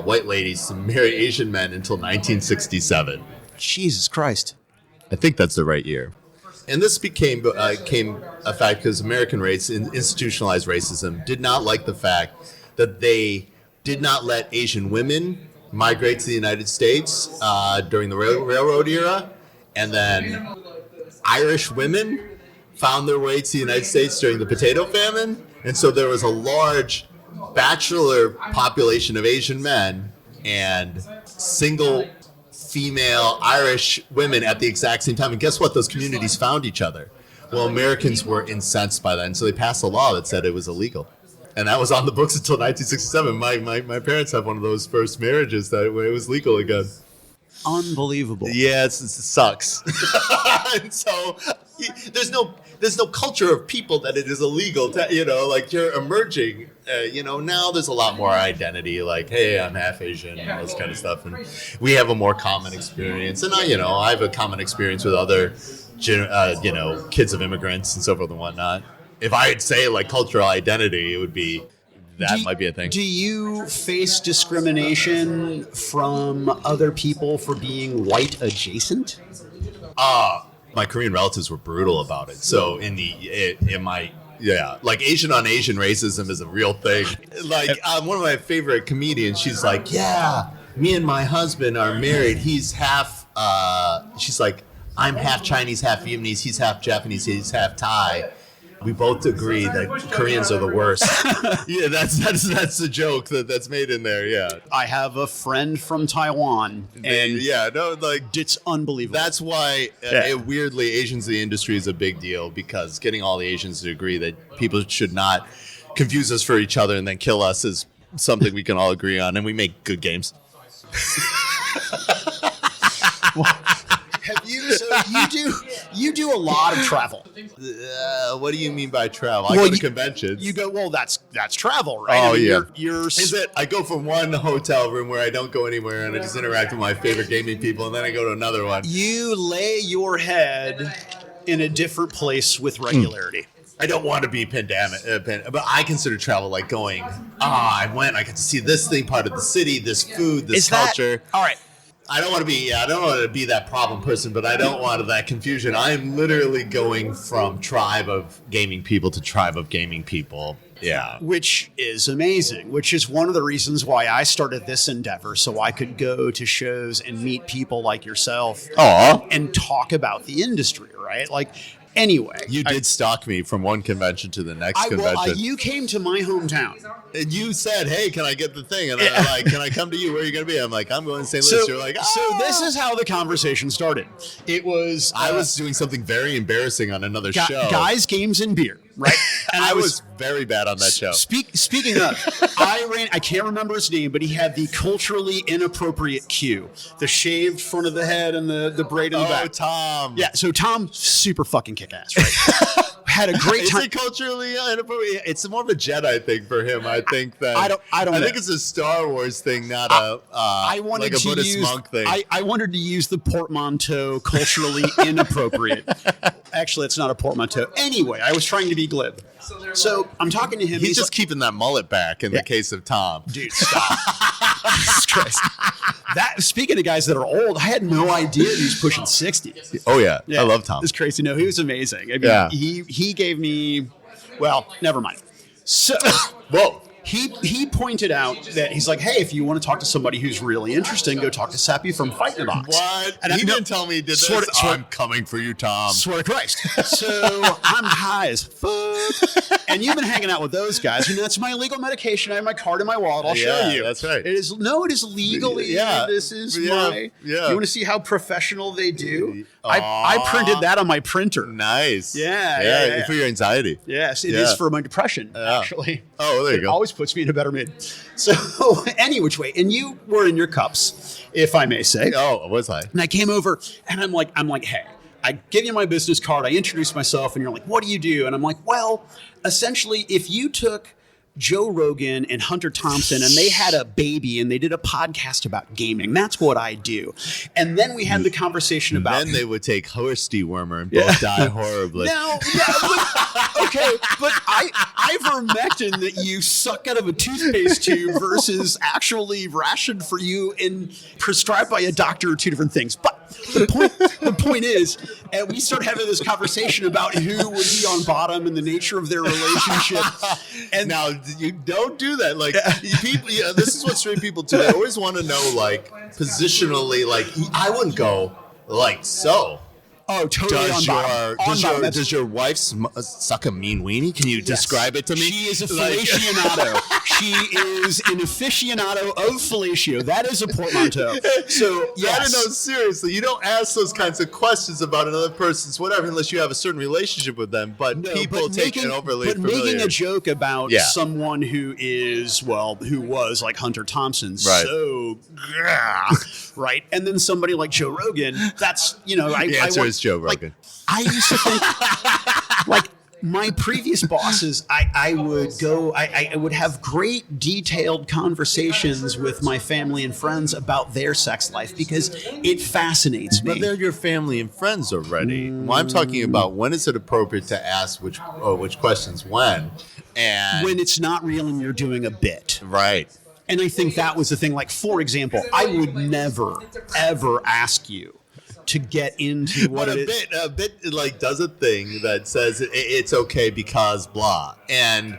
white ladies to marry Asian men until 1967. Jesus Christ. I think that's the right year. And this came a fact because American institutionalized racism did not like the fact that they did not let Asian women migrate to the United States during the railroad era. And then Irish women found their way to the United States during the potato famine. And so there was a large bachelor population of Asian men and single female Irish women at the exact same time. And guess what? Those communities found each other. Well, Americans were incensed by that, and so they passed a law that said it was illegal. And that was on the books until 1967. My parents have one of those first marriages that it was legal again. Unbelievable. Yeah, it sucks. And so there's no culture of people that it is illegal to, like you're emerging. Now there's a lot more identity, like, hey, I'm half Asian, and all this kind of stuff. And we have a more common experience. And I have a common experience with other, kids of immigrants and so forth and whatnot. If I'd say like cultural identity, it would be that might be a thing. Do you face discrimination from other people for being white adjacent? My Korean relatives were brutal about it. So like Asian on Asian racism is a real thing. Like one of my favorite comedians, she's like, yeah, me and my husband are married. He's half, she's like, I'm half Chinese, half Vietnamese. He's half Japanese, he's half Thai. We both agree that Koreans are the worst. Yeah, that's the joke that's made in there. Yeah, I have a friend from Taiwan, and it's unbelievable. That's why weirdly Asians in the industry is a big deal, because getting all the Asians to agree that people should not confuse us for each other and then kill us is something we can all agree on, and we make good games. You do a lot of travel. What do you mean by travel? I go to conventions. You go, well, that's travel, right? Oh, yeah. Is it? I go from one hotel room where I don't go anywhere and I just interact with my favorite gaming people, and then I go to another one. You lay your head in a different place with regularity. I don't want to be pandemic, but I consider travel like going, I got to see this thing, part of the city, this food, this culture. All right. I don't want to be that problem person, but I don't want that confusion. I am literally going from tribe of gaming people to tribe of gaming people. Yeah. Which is amazing, which is one of the reasons why I started this endeavor, so I could go to shows and meet people like yourself and talk about the industry, right? Like, anyway. You did stalk me from one convention to the next convention. You came to my hometown. And you said, hey, can I get the thing? And I'm like, can I come to you? Where are you going to be? I'm like, I'm going to St. Louis. You're like, So this is how the conversation started. It was... I was doing something very embarrassing on another show. Guys, Games, and Beer, right? And I was very bad on that show. Speaking of, I can't remember his name, but he had the culturally inappropriate cue. The shaved front of the head and the braid in the back. Oh, Tom. Yeah, so Tom, super fucking kick-ass, right? Had a great time. Is it culturally inappropriate? It's more of a Jedi thing for him. I think that I think it's a Star Wars thing, not a Buddhist monk thing. I wanted to use the portmanteau culturally inappropriate. Actually, it's not a portmanteau. Anyway, I was trying to be glib. So I'm talking to him. He's just keeping that mullet back in the case of Tom. Dude, stop. Jesus Christ. Speaking of guys that are old, I had no idea he was pushing 60. Oh, yeah. I love Tom. It's crazy. No, he was amazing. I mean, he gave me, well, never mind. So, whoa. He pointed out that he's like, hey, if you want to talk to somebody who's really interesting, go talk to Seppy from Fight in the Box. What? And he didn't tell me he did this. I'm coming for you, Tom. Swear to Christ. So I'm high as fuck. And you've been hanging out with those guys. And that's my illegal medication. I have my card in my wallet. I'll show you. That's right. It is legally. Yeah. This is my. Yeah. You want to see how professional they do? I printed that on my printer. Nice. Yeah. For your anxiety. Yes, it is for my depression, actually. Oh, there you it go. Always puts me in a better mood. So, any which way. And you were in your cups, if I may say. Oh, was I? And I came over, and I'm like, hey, I give you my business card. I introduce myself, and you're like, what do you do? And I'm like, well, essentially, if you took Joe Rogan and Hunter Thompson and they had a baby and they did a podcast about gaming, that's what I do. And then we had the conversation about... Then they would take Horsty Wormer and both die horribly. But ivermectin that you suck out of a toothpaste tube versus actually rationed for you and prescribed by a doctor are two different things. But the point is, and we start having this conversation about who would be on bottom and the nature of their relationship. And now you don't do that. Like people, this is what straight people do. They always want to know, like, positionally. Like, I wouldn't go like so. Oh, totally on bottom. Does your wife suck a mean weenie? Can you describe it to me? She is a fellatio. She is an aficionado of fellatio. That is a portmanteau. So, yes. I don't know, seriously. You don't ask those kinds of questions about another person's whatever unless you have a certain relationship with them. But people take it overly familiar. Making a joke about someone who was like Hunter Thompson. Right. So, right. And then somebody like Joe Rogan, that's, the answer is Joe Rogan. I used to think, like, my previous bosses, I would have great detailed conversations with my family and friends about their sex life because it fascinates me. But they're your family and friends already. Well, I'm talking about when is it appropriate to ask which questions when, and when it's not real and you're doing a bit. Right. And I think that was the thing. Like, for example, I would never, ever ask you to get into what it is. A bit like does a thing that says it's okay because blah. And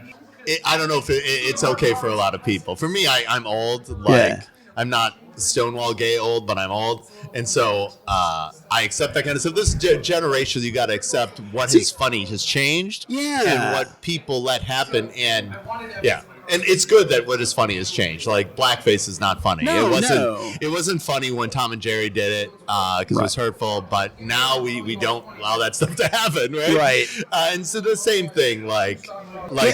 I don't know if it's okay for a lot of people. For me, I'm old. I'm not Stonewall gay old, but I'm old. And so I accept that kind of stuff. This generation, you got to accept what is funny has changed. Yeah. And what people let happen. And and it's good that what is funny has changed. Like blackface is not funny. It wasn't funny when Tom and Jerry did it because it was hurtful. But now we don't allow that stuff to happen, right? Right. And so the same thing, like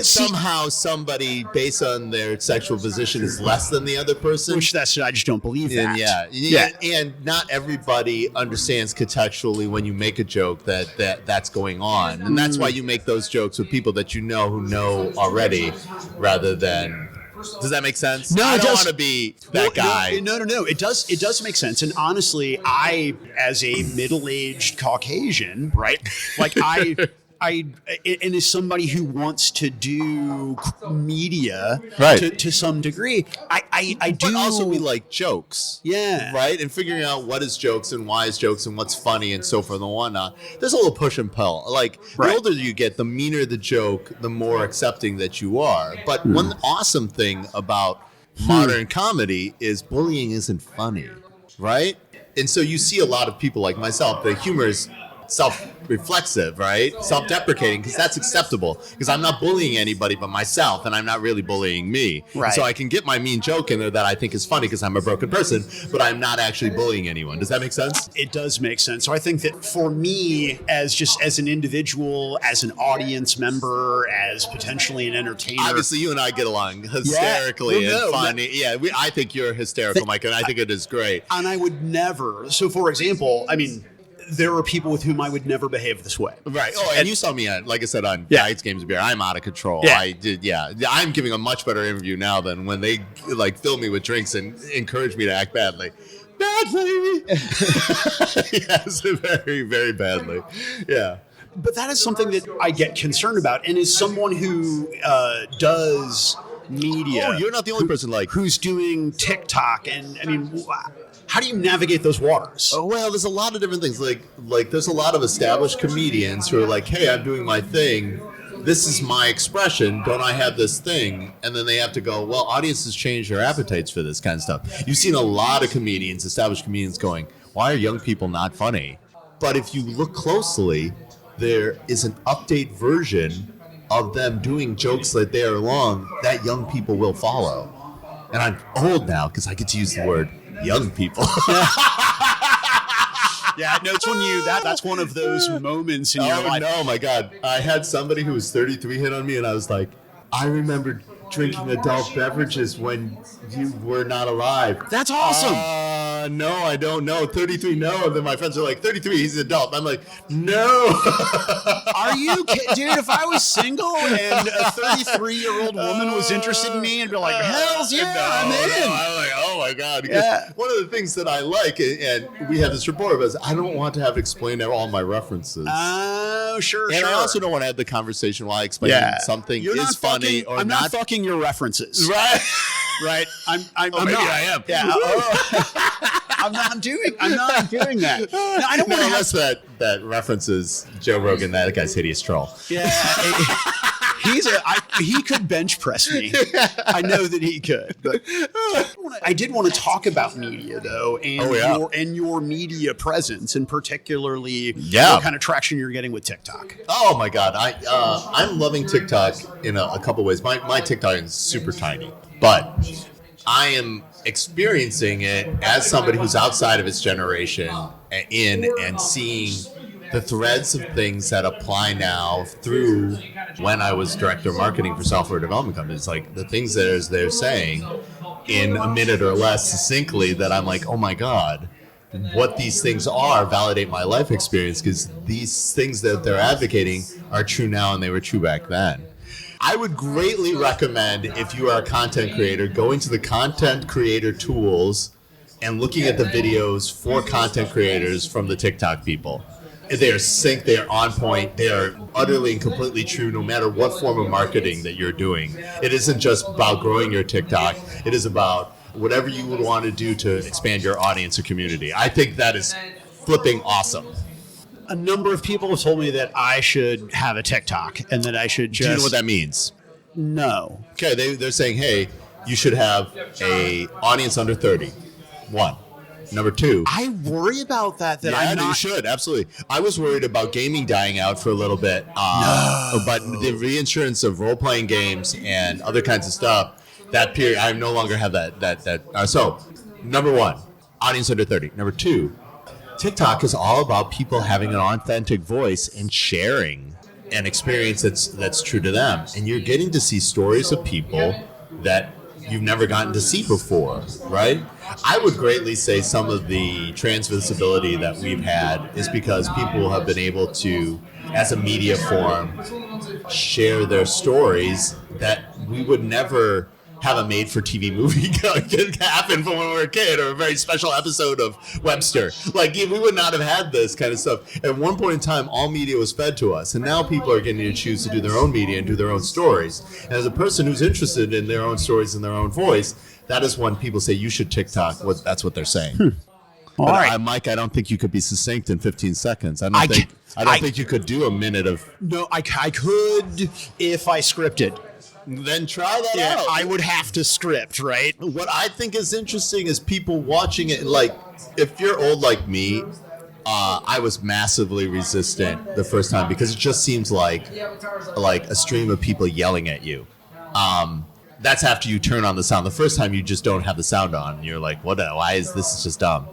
somehow somebody based on their sexual position is less than the other person. Which I just don't believe that. And and not everybody understands contextually when you make a joke that's going on, and that's why you make those jokes with people that you know who know already, rather than. Does that make sense? No, I don't want to be that guy. No. It does make sense. And honestly, I, as a middle-aged Caucasian, right? Like and as somebody who wants to do media to some degree, I do. But also we like jokes. Yeah. Right? And figuring out what is jokes and why is jokes and what's funny and so forth and whatnot. There's a little push and pull. Like, the older you get, the meaner the joke, the more accepting that you are. But one awesome thing about modern comedy is bullying isn't funny. Right? And so you see a lot of people like myself, the humor is self-reflexive, right? Self-deprecating, because that's acceptable. Because I'm not bullying anybody but myself, and I'm not really bullying me. Right. So I can get my mean joke in there that I think is funny because I'm a broken person, but I'm not actually bullying anyone. Does that make sense? It does make sense. So I think that for me, as an individual, as an audience member, as potentially an entertainer. Obviously, you and I get along hysterically and funny. I think you're hysterical, Mike, and I think it is great. And I would never. So, for example, I mean, there are people with whom I would never behave this way. Right. Oh, and you saw me like I said, on Guides, Games, and Beer. I'm out of control. Yeah. I'm giving a much better interview now than when they like fill me with drinks and encourage me to act badly. Badly. Yes, very, very badly. Yeah. But that is something that I get concerned about. And as someone who does media. Oh, you're not the only person who's doing TikTok. And I mean, how do you navigate those waters? Oh, well, there's a lot of different things. Like there's a lot of established comedians who are like, hey, I'm doing my thing. This is my expression. Don't I have this thing? And then they have to go, well, audiences change their appetites for this kind of stuff. You've seen a lot of comedians, established comedians going, why are young people not funny? But if you look closely, there is an update version of them doing jokes that they are long that young people will follow. And I'm old now because I get to use the word young people. Yeah, no, it's when that's one of those moments in your life. Oh, no, my God. I had somebody who was 33 hit on me, and I was like, I remember drinking adult beverages when you were not alive. That's awesome. No, I don't know. 33, no. And then my friends are like, 33, he's an adult. I'm like, no. Are you kidding? Dude, if I was single and a 33-year-old woman was interested in me and be like, hells yeah, I'm in. I'm like, oh my God. Because one of the things that I like, and we have this rapport, is I don't want to have to explain all my references. Oh, sure. And I also don't want to have the conversation while I explain something is funny or I'm not fucking your references. Right. Right. I'm maybe not. I am. Yeah. I'm not doing that. No, I don't want to unless that references Joe Rogan, that guy's hideous troll. Yeah. he could bench press me. I know that he could. But I did want to talk about media, though, and your media presence, and particularly what kind of traction you're getting with TikTok. Oh my God, I'm loving TikTok in a couple ways. My TikTok is super tiny, but I am experiencing it as somebody who's outside of its generation and seeing the threads of things that apply now through when I was director of marketing for software development companies, like the things that they're saying in a minute or less succinctly that I'm like, oh my God, what these things are validate my life experience, because these things that they're advocating are true now and they were true back then. I would greatly recommend, if you are a content creator, going to the content creator tools and looking at the videos for content creators from the TikTok people. They are synced, they are on point, they are utterly and completely true no matter what form of marketing that you're doing. It isn't just about growing your TikTok, it is about whatever you would want to do to expand your audience or community. I think that is flipping awesome. A number of people have told me that I should have a TikTok and that I should just... Do you know what that means? No. Okay, they're saying, hey, you should have a audience under 30. One. Number two. I worry about that. You should, absolutely. I was worried about gaming dying out for a little bit. But the reinsurance of role-playing games and other kinds of stuff, that period, I no longer have that. So, number one, audience under 30. Number two, TikTok is all about people having an authentic voice and sharing an experience that's true to them. And you're getting to see stories of people that you've never gotten to see before, right? I would greatly say some of the transvisibility that we've had is because people have been able to, as a media form, share their stories that we would never have a made-for-TV movie happen from when we were a kid, or a very special episode of Webster. Like, we would not have had this kind of stuff. At one point in time, all media was fed to us, and now people are getting to choose to do their own media and do their own stories. And as a person who's interested in their own stories and their own voice, that is when people say, you should TikTok. That's what they're saying. All right. Mike, I don't think you could be succinct in 15 seconds. I don't think you could do a minute of... No, I could if I scripted. Then try that out. I would have to script, right? What I think is interesting is people watching it. Like, if you're old like me, I was massively resistant the first time because it just seems like a stream of people yelling at you. That's after you turn on the sound. The first time you just don't have the sound on. And you're like, why is this just dumb?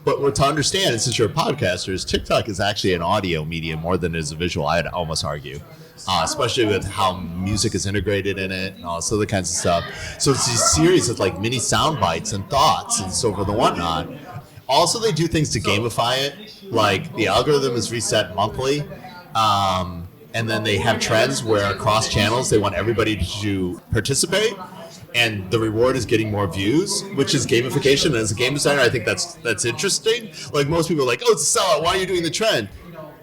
But what to understand, and since you're a podcaster, is TikTok is actually an audio medium more than it is a visual, I'd almost argue. Especially with how music is integrated in it and all this other kinds of stuff. So it's these series of like mini sound bites and thoughts and so forth and whatnot. Also, they do things to gamify it. Like the algorithm is reset monthly. And then they have trends where across channels, they want everybody to participate. And the reward is getting more views, which is gamification. And as a game designer, I think that's interesting. Like most people are like, oh, it's a sellout. Why are you doing the trend?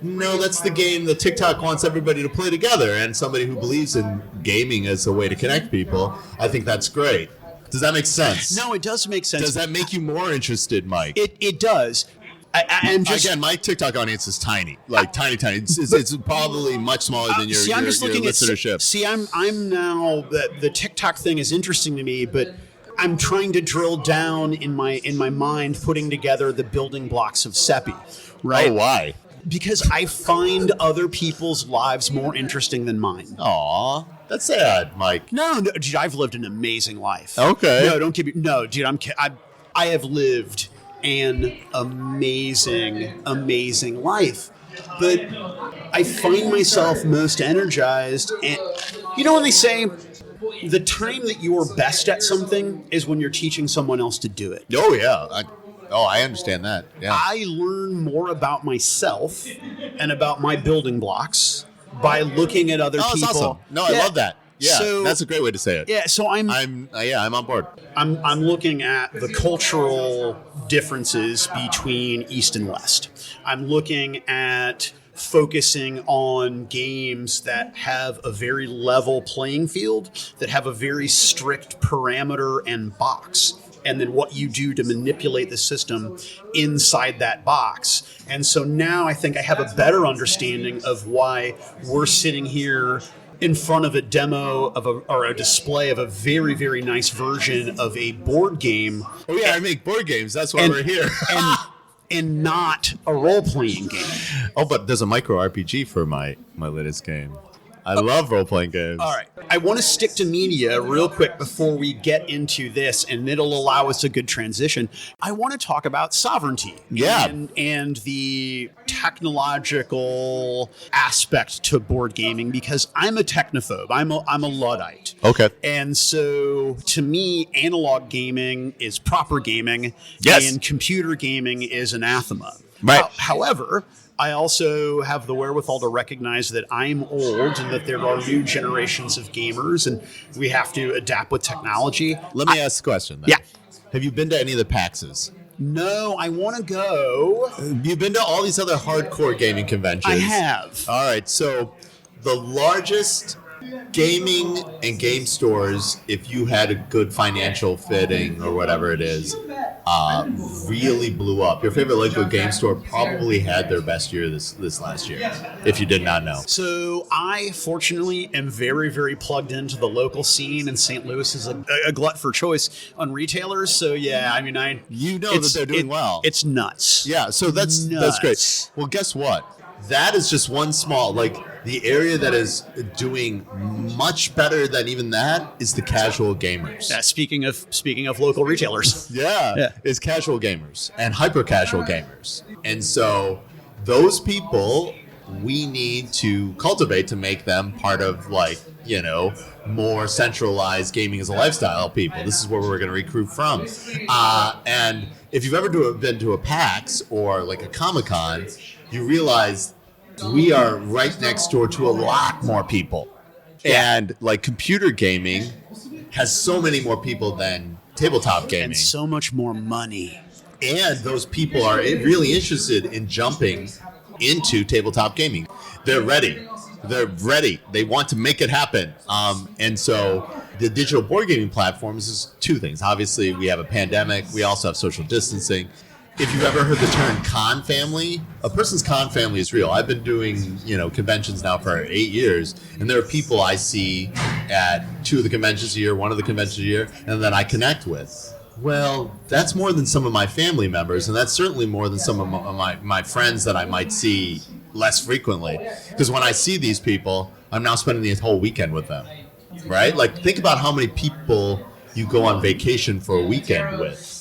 No, that's the game that TikTok wants everybody to play together. And somebody who believes in gaming as a way to connect people, I think that's great. Does that make sense? No, it does make sense. Does that make you more interested, Mike? It does. Again, my TikTok audience is tiny, like tiny. It's probably much smaller than your listenership. I'm now the TikTok thing is interesting to me, but I'm trying to drill down in my mind, putting together the building blocks of Seppy. Right? Oh, why? Because I find other people's lives more interesting than mine. Aw, that's sad, Mike. No, dude, I've lived an amazing life. Okay. No, don't give me. No, dude, I have lived an amazing life. But I find myself most energized. And you know when they say the time that you are best at something is when you're teaching someone else to do it. Oh, yeah. I understand that. Yeah. I learn more about myself and about my building blocks by looking at other people. That's awesome. No, I love that. Yeah, so, that's a great way to say it. Yeah, so I'm on board. I'm looking at the cultural differences between East and West. I'm looking at focusing on games that have a very level playing field, that have a very strict parameter and box, and then what you do to manipulate the system inside that box. And so now I think I have a better understanding of why we're sitting here in front of a demo or a display of a very, very nice version of a board game. Oh yeah, I make board games. That's why we're here. and not a role-playing game. Oh, but there's a micro RPG for my latest game. I love role-playing games. All right. I want to stick to media real quick before we get into this, and it'll allow us a good transition. I want to talk about sovereignty. Yeah. And the technological aspect to board gaming, because I'm a technophobe. I'm a Luddite. Okay. And so, to me, analog gaming is proper gaming. Yes. And computer gaming is anathema. Right. However, I also have the wherewithal to recognize that I'm old and that there are new generations of gamers, and we have to adapt with technology. Let me ask a question then. Yeah. Have you been to any of the PAXs? No, I want to go. You've been to all these other hardcore gaming conventions. I have. All right, so the largest gaming and game stores, if you had a good financial fitting or whatever it is, really blew up. Your favorite local game store probably had their best year this last year, if you did not know. So I, fortunately, am very, very plugged into the local scene, and St. Louis is a glut for choice on retailers. So yeah, I mean, You know that they're doing well. It's nuts. Yeah, so that's great. Well, guess what? That is just one small, the area that is doing much better than even that is the casual gamers. Yeah, speaking of local retailers. Yeah, is casual gamers and hyper casual gamers. And so those people we need to cultivate to make them part of more centralized gaming as a lifestyle people. This is where we're going to recruit from. And if you've ever been to a PAX or like a Comic-Con, you realize we are right next door to a lot more people. And computer gaming has so many more people than tabletop gaming. And so much more money. And those people are really interested in jumping into tabletop gaming. They're ready. They want to make it happen. And so the digital board gaming platforms is two things. Obviously, we have a pandemic. We also have social distancing. If you've ever heard the term con family, a person's con family is real. I've been doing, conventions now for 8 years, and there are people I see at 2 of the conventions a year, 1 of the conventions a year, and then I connect with. Well, that's more than some of my family members, and that's certainly more than some of my friends that I might see less frequently. Because when I see these people, I'm now spending the whole weekend with them, right? Think about how many people you go on vacation for a weekend with.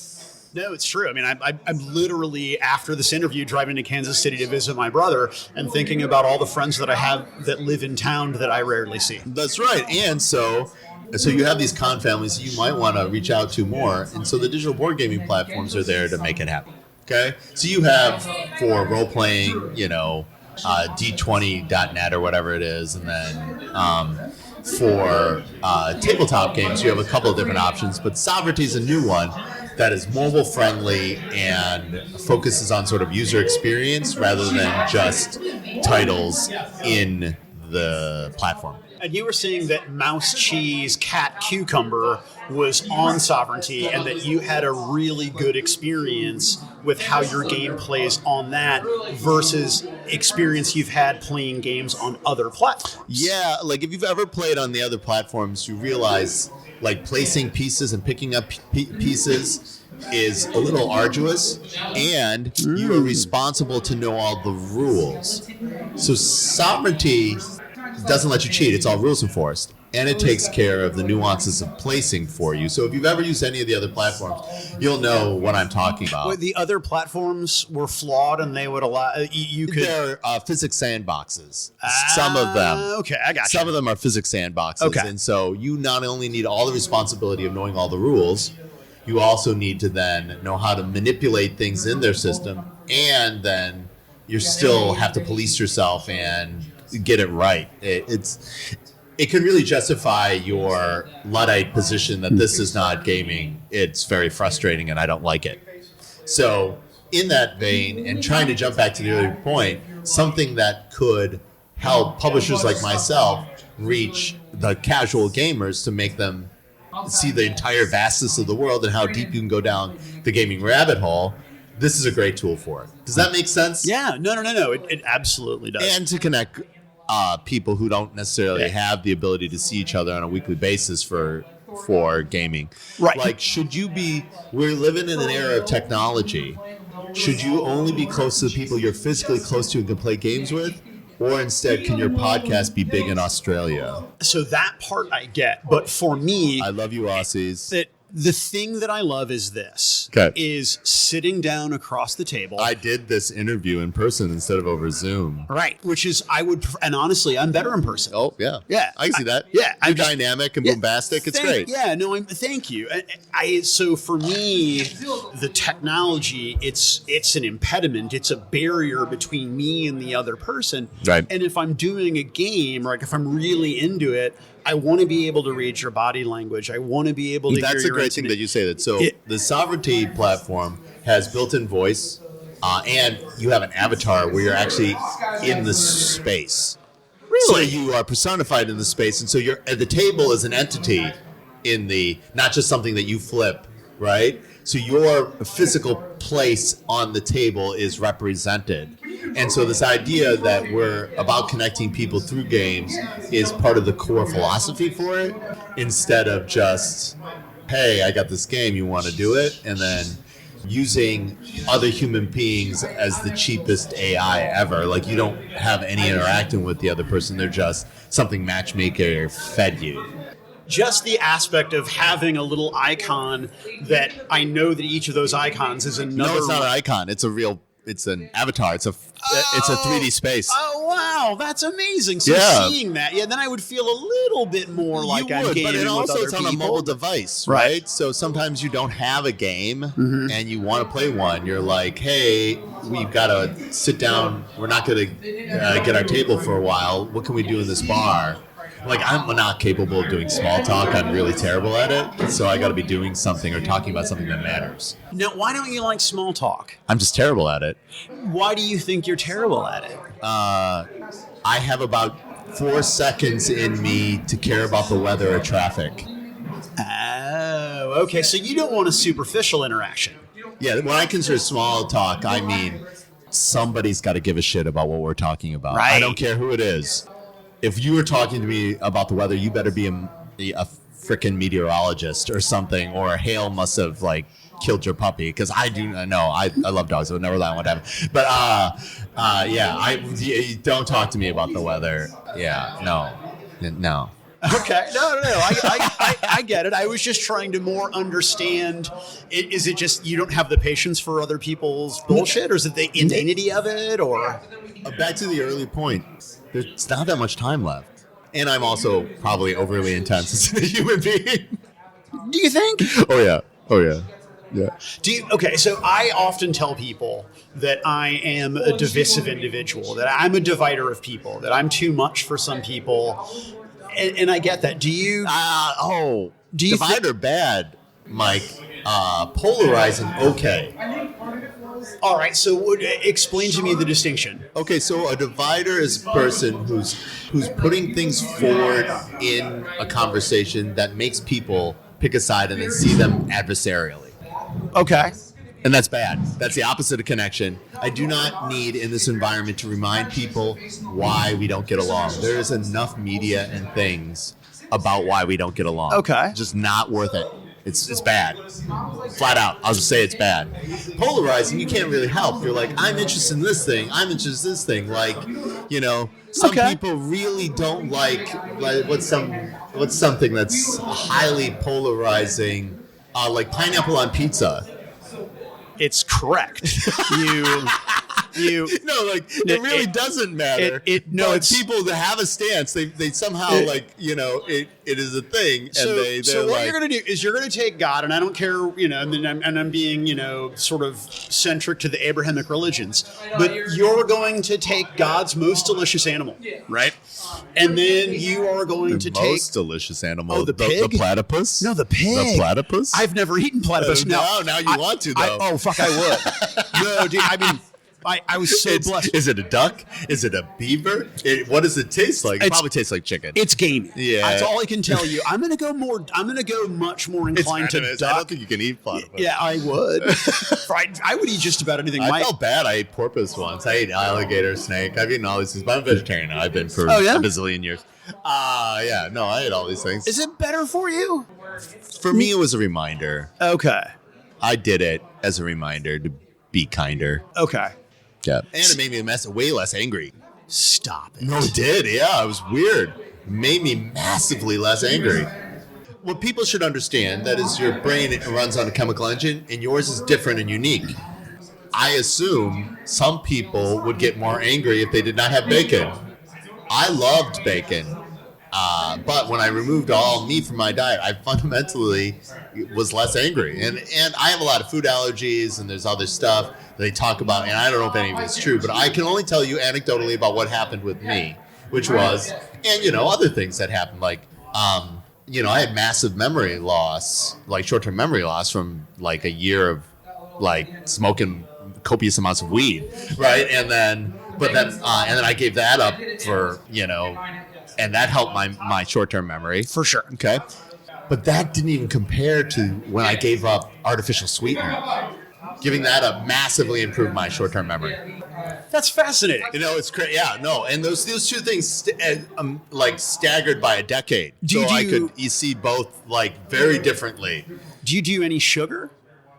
No, it's true. I mean, I'm literally, after this interview, driving to Kansas City to visit my brother and thinking about all the friends that I have that live in town that I rarely see. That's right. And so you have these con families you might want to reach out to more. And so the digital board gaming platforms are there to make it happen. Okay? So you have, for role-playing, D20.net or whatever it is, and then for tabletop games, you have a couple of different options. But Sovereignty is a new one that is mobile friendly and focuses on sort of user experience rather than just titles in the platform. And you were saying that Mouse Cheese Cat Cucumber was on Sovereignty and that you had a really good experience with how your game plays on that versus experience you've had playing games on other platforms. Yeah, if you've ever played on the other platforms, you realize placing pieces and picking up pieces is a little arduous, and you are responsible to know all the rules. So Sovereignty doesn't let you cheat. It's all rules enforced. And it takes care of the nuances of placing for you. So if you've ever used any of the other platforms, you'll know what I'm talking about. Wait, the other platforms were flawed and they would allow you could... They're physics sandboxes. Some of them. Okay, I got you. Some of them are physics sandboxes. Okay. And so you not only need all the responsibility of knowing all the rules, you also need to then know how to manipulate things in their system, and then you still have to police yourself and get it right. It can really justify your Luddite position that this is not gaming. It's very frustrating and I don't like it. So in that vein, and trying to jump back to the earlier point, something that could help publishers like myself reach the casual gamers to make them see the entire vastness of the world and how deep you can go down the gaming rabbit hole, this is a great tool for it. Does that make sense? Yeah, no. It absolutely does. And to connect people who don't necessarily have the ability to see each other on a weekly basis for gaming. Right. Like, we're living in an era of technology. Should you only be close to the people you're physically close to and can play games with? Or instead, can your podcast be big in Australia? So that part I get. But for me, I love you, Aussies. the thing that I love is this. Okay. Is sitting down across the table. I did this interview in person instead of over Zoom. Right. Which is, and honestly, I'm better in person. Oh, yeah. Yeah. I can see that. Yeah. You're dynamic and bombastic. It's great. Yeah. No, thank you. So for me, the technology, it's an impediment. It's a barrier between me and the other person. Right. And if I'm doing a game, like if I'm really into it, I want to be able to read your body language. I want to be able to hear your That's a great thing that you say that. So the Sovereignty platform has built-in voice, and you have an avatar where you're actually in the space. Really? So you are personified in the space, and so you're at the table as an entity in the, not just something that you flip, right? So your physical place on the table is represented. And so this idea that we're about connecting people through games is part of the core philosophy for it, instead of just, hey, I got this game, you want to do it? And then using other human beings as the cheapest AI ever. Like, you don't have any interacting with the other person. They're just something matchmaker fed you. Just the aspect of having a little icon that I know that each of those icons is another. No, it's not an icon. It's an avatar. It's a 3D space. Oh, wow. That's amazing. So seeing that, then I would feel a little bit more like I'm gaming but with other it's on a mobile device, right? So sometimes you don't have a game and you want to play one. You're like, hey, we've got to sit down. We're not going to get our table for a while. What can we do in this bar? Like, I'm not capable of doing small talk. I'm really terrible at it. So I got to be doing something or talking about something that matters. Now, why don't you like small talk? I'm just terrible at it. Why do you think you're terrible at it? I have about 4 seconds in me to care about the weather or traffic. Oh, okay. So you don't want a superficial interaction. Yeah, when I consider small talk, I mean somebody's got to give a shit about what we're talking about. Right. I don't care who it is. If you were talking to me about the weather, you better be a freaking meteorologist or something, or hail must have killed your puppy, because I love dogs, so never that would happen. But don't talk to me about the weather. Yeah, no. Okay, no. I get it. I was just trying to more understand. Is it just you don't have the patience for other people's bullshit, or is it the inanity of it, or? Back to the early point. There's not that much time left. And I'm also probably overly intense as a human being. Do you think? Oh, yeah. Okay, so I often tell people that I am a divisive individual, that I'm a divider of people, that I'm too much for some people. And I get that. Do you... do you divider bad, Mike. Polarizing, okay. All right, so explain to me the distinction. Okay, so a divider is a person who's putting things forward in a conversation that makes people pick a side and then see them adversarially. Okay. And that's bad. That's the opposite of connection. I do not need in this environment to remind people why we don't get along. There is enough media and things about why we don't get along. Okay. Just not worth it. It's bad. Flat out. I'll just say it's bad. Polarizing, you can't really help. You're like, I'm interested in this thing. I'm interested in this thing. Some people really don't like what's something that's highly polarizing, like pineapple on pizza. It's correct. It really doesn't matter. It's people that have a stance. They somehow it is a thing. So what you're going to do is you're going to take God, and I don't care, and I'm being, sort of centric to the Abrahamic religions, but you're going to take God's most delicious animal, right? And then you are going to take most delicious animal. Oh, the pig? The platypus? No, the pig. The platypus? I've never eaten platypus. Now you want to though. Fuck, I would. No, dude. I mean, I was so blessed. Is it a duck? Is it a beaver? What does it taste like? It probably tastes like chicken. It's gamey. Yeah. That's all I can tell you. I'm gonna go much more inclined to duck. I don't think you can eat platypus. Yeah, I would. I would eat just about anything. I felt bad. I ate porpoise once. I ate alligator, snake. I've eaten all these things, but I'm vegetarian now. I've been for a bazillion years. Yeah, no, I ate all these things. Is it better for you? For me, it was a reminder. Okay. I did it as a reminder to be kinder. Okay. Yeah. And it made me way less angry. Stop it. No, it did. Yeah, it was weird. It made me massively less angry. What people should understand that is your brain runs on a chemical engine, and yours is different and unique. I assume some people would get more angry if they did not have bacon. I loved bacon. But when I removed all meat from my diet, I fundamentally was less angry. And I have a lot of food allergies, and there's other stuff they talk about, and I don't know if any of it's true, but I can only tell you anecdotally about what happened with me, which was, and other things that happened, like, I had massive memory loss, like short-term memory loss from like a year of like smoking copious amounts of weed, right? And then I gave that up for, and that helped my short-term memory. For sure. Okay. But that didn't even compare to when I gave up artificial sweetener. Giving that up massively improved my short-term memory. That's fascinating. It's crazy. Yeah, no. And those two things like staggered by a decade. You see both like very differently. Do you do any sugar?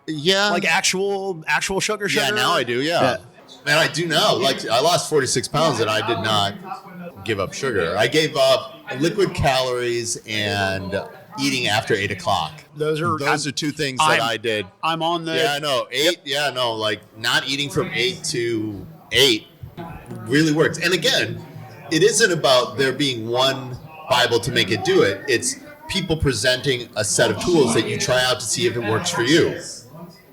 Yeah. Like actual sugar? Yeah, now I do, yeah. And I do now. Like, I lost 46 pounds and I did not give up sugar. I gave up liquid calories and eating after 8 o'clock. Those are two things that I did. I'm on the... Yeah, no. 8, yep. Yeah, no. Like, not eating from 8 to 8 really works. And again, it isn't about there being one Bible to make it do it. It's people presenting a set of tools that you try out to see if it works for you.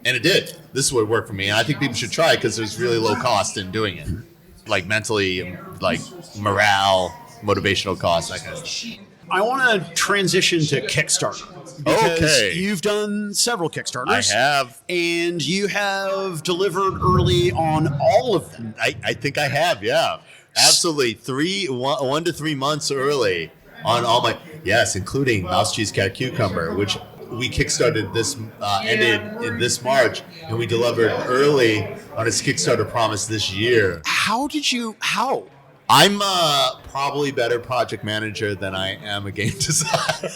And it did. This is what worked for me. And I think people should try it because there's really low cost in doing it. Like mentally, like morale, motivational costs, that kind of stuff. I want to transition to Kickstarter. Because you've done several Kickstarters. I have. And you have delivered early on all of them. I think I have, yeah. Absolutely. 1 to 3 months early on all my... Yes, including Mouse, Cheese, Cat, Cucumber, which... We kickstarted ended in this March, and we delivered early on its Kickstarter promise this year. How? I'm probably better project manager than I am a game designer.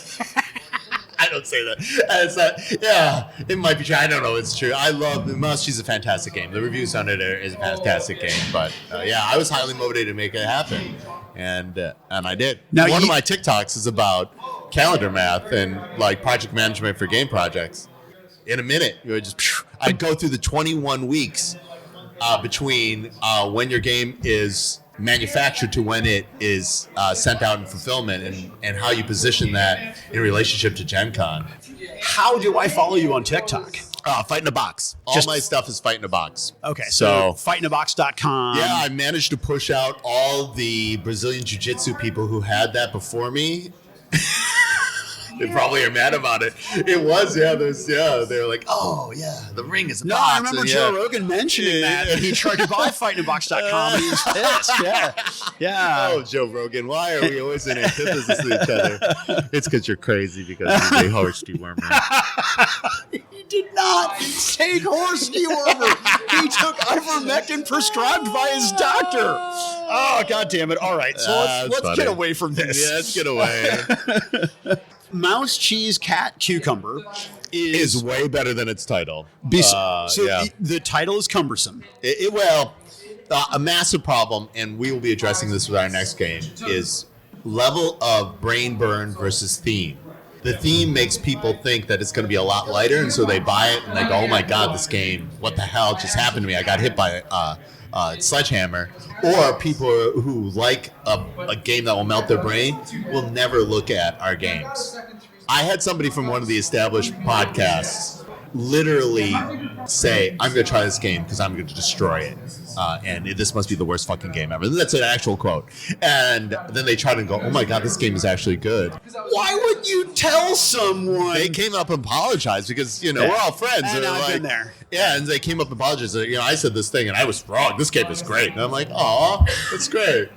I don't say that. Yeah, it might be true. I don't know. It's true. I love Mouse Cheese. Is a fantastic game. The reviews on it is a fantastic game. But I was highly motivated to make it happen, and I did. Now, one of my TikToks is about calendar math and like project management for game projects. In a minute, I'd go through the 21 weeks between when your game is manufactured to when it is sent out in fulfillment, and how you position that in relationship to Gen Con. How do I follow you on TikTok? Fight in a Box. All my stuff is Fight in a Box. Okay, so fightingabox.com. Yeah, I managed to push out all the Brazilian Jiu-Jitsu people who had that before me. They probably are mad about it. It was, they were like, oh, yeah, the ring is a box. No, I remember Joe Rogan mentioning that. He tried to buy fightingabox.com. He was pissed, yeah. Oh, Joe Rogan, why are we always in antithesis to each other? It's because you're crazy because he's a horse dewormer. He did not take horse dewormer. He took ivermectin prescribed by his doctor. Oh, God damn it. All right, so let's get away from this. Yeah, let's get away. Mouse, Cheese, Cat, Cucumber is way better than its title. The title is cumbersome. A massive problem, and we will be addressing this with our next game, is level of brain burn versus theme. The theme makes people think that it's going to be a lot lighter, and so they buy it and they go, oh my God, this game, what the hell just happened to me? I got hit by a sledgehammer. Or people who like a game that will melt their brain will never look at our games. I had somebody from one of the established podcasts literally say, I'm going to try this game because I'm going to destroy it. and this must be the worst fucking game ever. That's an actual quote. And then they tried to go, oh my God, this game is actually good. Why would you tell someone? They came up and apologized because, we're all friends. And They're I've like, been there. Yeah, and they came up and apologized. I said this thing and I was wrong. This game is great. And I'm like, aw, that's great.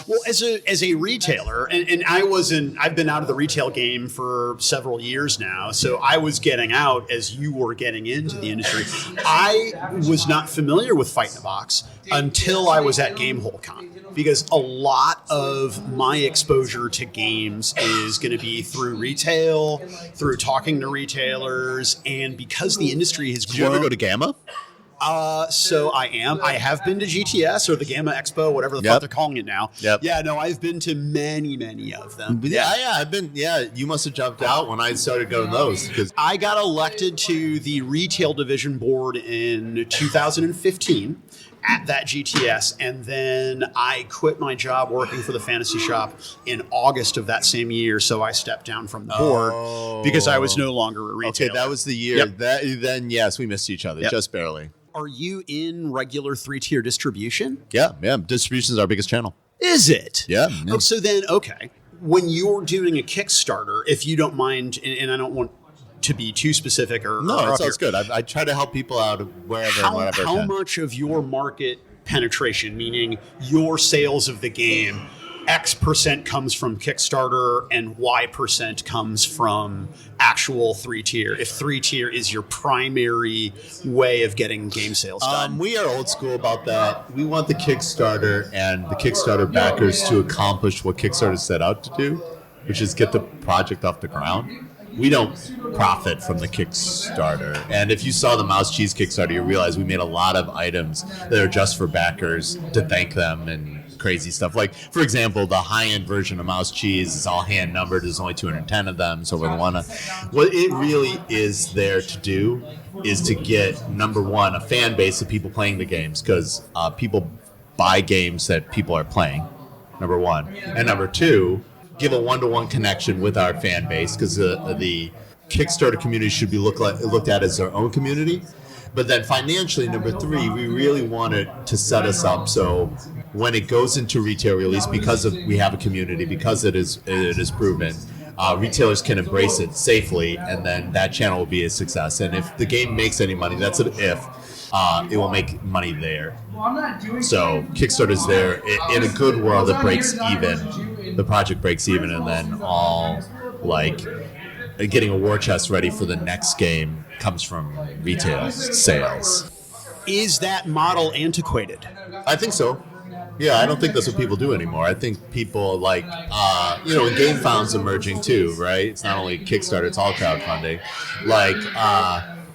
Well, as a retailer, and I've been out of the retail game for several years now, so I was getting out as you were getting into the industry. I was not familiar with Fight in a Box until I was at GameholeCon, because a lot of my exposure to games is going to be through retail, through talking to retailers, and because the industry has grown. Did you ever go to Gamma? So I have been to GTS or the Gamma Expo, whatever the fuck they're calling it now. Yep. Yeah, no, I've been to many of them. I've been. Yeah, you must have jumped out when I started going to those because I got elected to the retail division board in 2015 at that GTS, and then I quit my job working for the Fantasy Shop in August of that same year. So I stepped down from the board because I was no longer a retailer. Okay, that was the year. Yep. Then yes, we missed each other just barely. Are you in regular 3-tier distribution? Yeah. Distribution is our biggest channel. Is it? Yeah. Oh, so then, okay. When you're doing a Kickstarter, if you don't mind, and I don't want to be too specific or no, it's good. I try to help people out wherever and whatever. How much of your market penetration, meaning your sales of the game, X percent comes from Kickstarter and Y percent comes from actual 3-tier? If 3-tier is your primary way of getting game sales done. We are old school about that. We want the Kickstarter and the Kickstarter backers to accomplish what Kickstarter set out to do, which is get the project off the ground. We don't profit from the Kickstarter. And if you saw the Mouse Cheese Kickstarter, you realize we made a lot of items that are just for backers to thank them and crazy stuff. Like, for example, the high-end version of Mouse Cheese is all hand-numbered. There's only 210 of them, so we want to... What it really is there to do is to get, number one, a fan base of people playing the games, because people buy games that people are playing, number one. And number two, give a one-to-one connection with our fan base, because the Kickstarter community should be looked at as their own community. But then financially, number three, we really want it to set us up so when it goes into retail release, because we have a community, because it is proven, retailers can embrace it safely, and then that channel will be a success. And if the game makes any money, that's an if, it will make money there. So Kickstarter's there. In a good world, it breaks even. The project breaks even, and then all getting a war chest ready for the next game comes from retail sales. Is that model antiquated? I think so. Yeah, I don't think that's what people do anymore. I think people GameFound's emerging too, right? It's not only Kickstarter, it's all crowdfunding.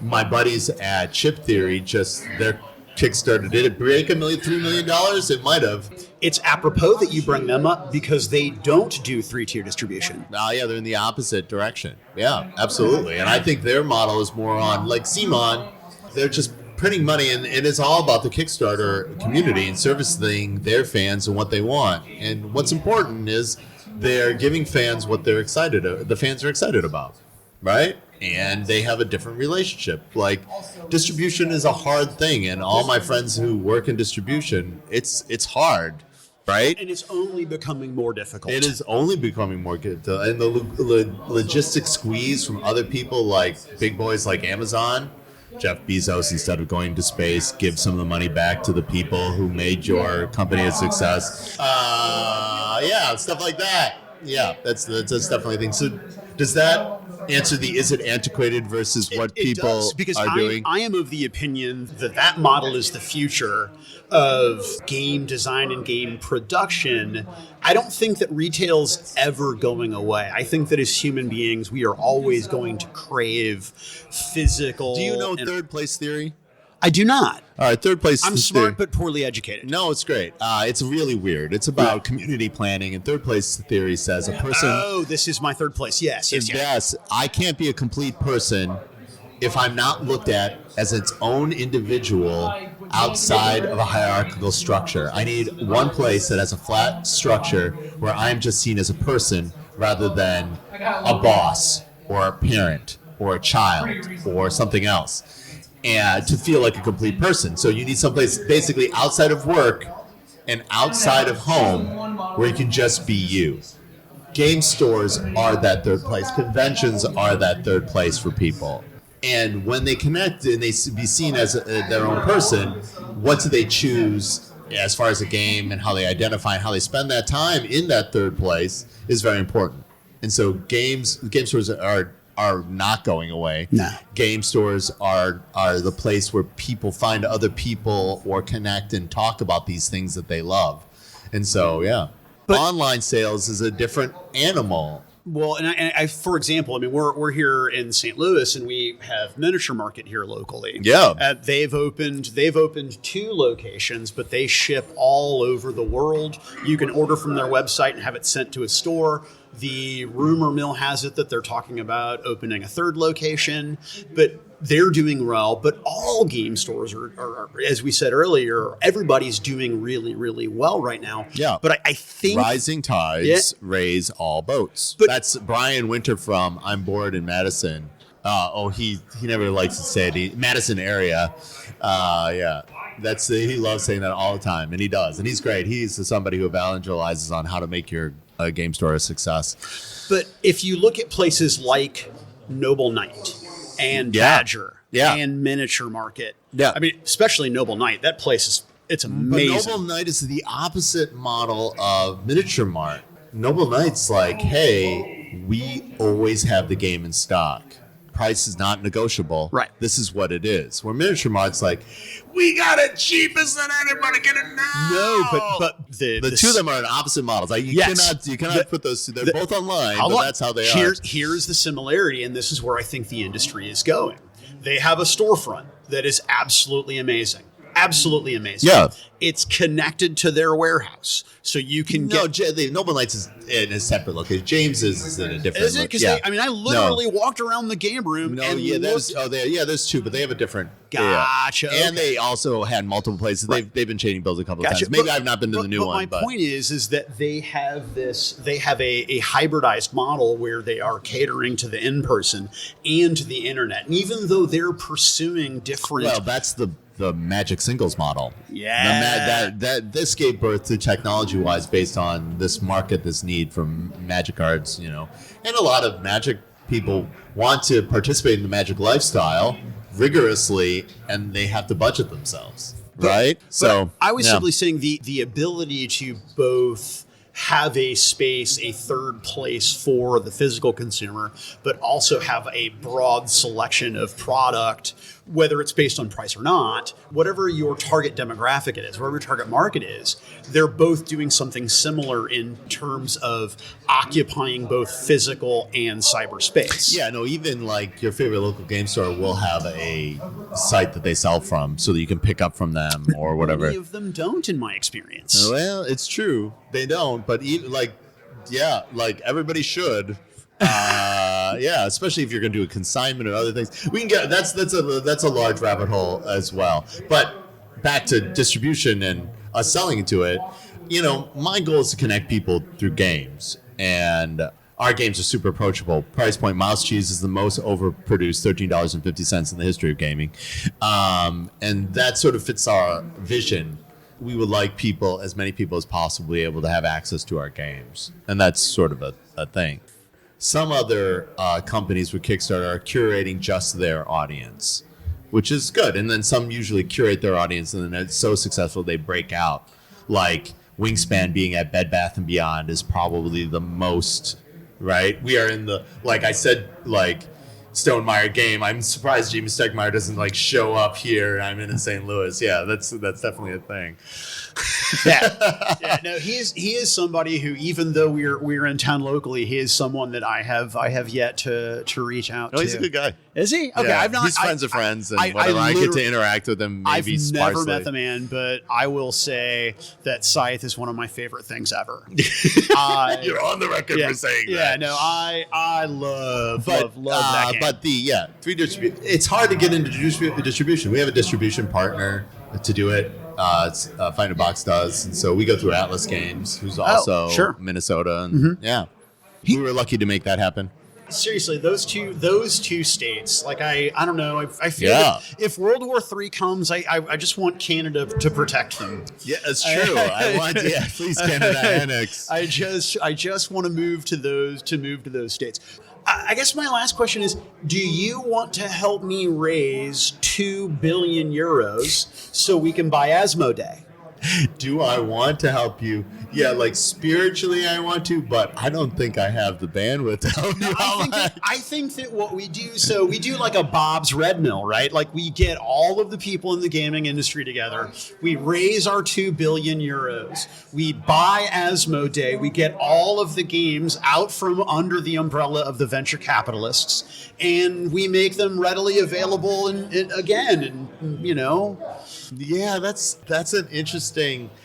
My buddies at Chip Theory, their Kickstarter, did it break $3 million? It might have. It's apropos that you bring them up because they don't do 3-tier distribution. Yeah, they're in the opposite direction. Yeah, absolutely. And I think their model is more on, like Simon, they're just printing money, and it's all about the Kickstarter community and servicing their fans and what they want. And what's important is they're giving fans what the fans are excited about, right? And they have a different relationship. Like, distribution is a hard thing, and all my friends who work in distribution, it's hard, right? And it's only becoming more difficult. It is only becoming more difficult. And the logistic squeeze from other people, like big boys like Amazon, Jeff Bezos, instead of going to space, give some of the money back to the people who made your company a success. Stuff like that. Yeah, that's definitely a thing. So does that answer is it antiquated versus what people does, because are doing? I am of the opinion that model is the future of game design and game production. I don't think that retail's ever going away. I think that as human beings, we are always going to crave physical... Do you know third place theory? I do not. All right, third place I'm smart but poorly educated. No, it's great. It's really weird. It's about community planning, and third place theory says a person... Oh, this is my third place. Yes. I can't be a complete person if I'm not looked at as its own individual outside of a hierarchical structure. I need one place that has a flat structure where I'm just seen as a person rather than a boss or a parent or a child or something else. and to feel like a complete person. So you need someplace basically outside of work and outside of home where you can just be you. Game stores are that third place. Conventions are that third place for people. And when they connect and they be seen as their own person, what do they choose as far as a game, and how they identify and how they spend that time in that third place is very important. And so game stores are not going away. No. Game stores are the place where people find other people or connect and talk about these things that they love. And so, yeah. But online sales is a different animal. Well, and I, for example, I mean, we're here in St. Louis, and we have Miniature Market here locally. Yeah, they've opened 2 locations, but they ship all over the world. You can order from their website and have it sent to a store. The rumor mill has it that they're talking about opening a 3rd location, but they're doing well. But all game stores are, as we said earlier, everybody's doing really, really well right now. Yeah. But I think rising tides raise all boats. But that's Brian Winter from I'm Bored in Madison. He never likes to say it. Madison area. Yeah. He loves saying that all the time, and he does, and he's great. He's somebody who evangelizes on how to make your game store a success. But if you look at places like Noble Knight and Badger and Miniature Market, I mean, especially Noble Knight, that place it's amazing. But Noble Knight is the opposite model of Miniature Mart. Noble Knight's like, hey, we always have the game in stock. Price is not negotiable. Right. This is what it is. Where Miniature Mart's like, we got it cheapest than anybody get it now. No, but the 2 of them are in opposite models. Like, you cannot put those 2. They're both online, but that's how they are. Here's the similarity, and this is where I think the industry is going. They have a storefront that is absolutely amazing. Absolutely amazing. Yeah. It's connected to their warehouse. So you can the Noble Knights is in a separate location. James is in a different Is it? Because I mean, I literally walked around the game room there's 2, but they have a different. Gotcha. And they also had multiple places. Right. They've been changing builds a couple of times. Maybe I've not been to the new one. But my point is that they have a hybridized model where they are catering to the in-person and to the internet. And even though they're pursuing different... Well, that's the Magic singles model. Yeah. This gave birth to technology-wise based on this market, this need from Magic cards, and a lot of Magic people want to participate in the Magic lifestyle rigorously, and they have to budget themselves, right? So I was simply saying the ability to both have a space, a third place for the physical consumer, but also have a broad selection of product, whether it's based on price or not, whatever your target demographic it is, whatever your target market is, they're both doing something similar in terms of occupying both physical and cyberspace. Yeah, no, even like your favorite local game store will have a site that they sell from so that you can pick up from them or whatever. Many of them don't, in my experience. Well, it's true. They don't, but even like everybody should. Especially if you're going to do a consignment or other things. We can get that's a large rabbit hole as well. But back to distribution and us selling into it. My goal is to connect people through games, and our games are super approachable. Price point: Mouse Cheese is the most overproduced $13.50 in the history of gaming, and that sort of fits our vision. We would like as many people as possible, be able to have access to our games, and that's sort of a thing. Some other companies with Kickstarter are curating just their audience, which is good. And then some usually curate their audience, and then it's so successful they break out. Like Wingspan being at Bed Bath & Beyond is probably the most, right? We are in the, like I said, like Stonemeyer game. I'm surprised Jamie Stegmeyer doesn't show up here. I'm in St. Louis. Yeah, that's definitely a thing. No, he is somebody who, even though we're in town locally, he is someone that I have yet to reach out to. He's a good guy. Is he? Okay, yeah, I've not. He's friends of friends, and whatever. I get to interact with him. Maybe I've sparsely. never met the man, but I will say that Scythe is one of my favorite things ever. You're on the record for saying that. Yeah, no, I love that game. But free distribution. It's hard to get into distribution. We have a distribution partner to do it. Find a Box does, and so we go through Atlas Games, who's also Minnesota, and we were lucky to make that happen. Seriously, those two states, like I don't know, I feel that if World War III comes, I just want Canada to protect them. Yeah, it's true. I want, please Canada annex. I just want to move to those states. I guess my last question is, do you want to help me raise 2 billion euros so we can buy Asmodee? Do I want to help you? Yeah, like spiritually I want to, but I don't think I have the bandwidth to help you. I think that what we do, so we do like a Bob's Red Mill, right? Like we get all of the people in the gaming industry together. We raise our 2 billion euros. We buy Asmodee. We get all of the games out from under the umbrella of the venture capitalists, and we make them readily available and you know. Yeah, that's an interesting.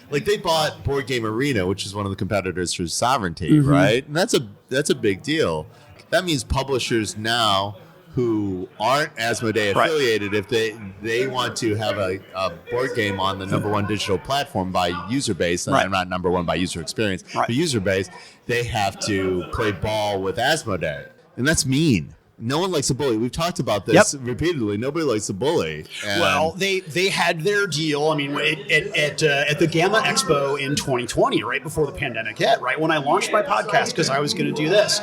Like they bought Board Game Arena, which is one of the competitors for Sovereignty, right? And that's a big deal. That means publishers now who aren't Asmodee affiliated, if they want to have a board game on the number one digital platform by user base, and not number one by user experience, but user base, they have to play ball with Asmodee, and that's mean. No one likes a bully. We've talked about this repeatedly. Nobody likes a bully. And well, they had their deal. I mean, at the Gamma Expo in 2020, right before the pandemic hit, right when I launched my podcast because I was going to do this,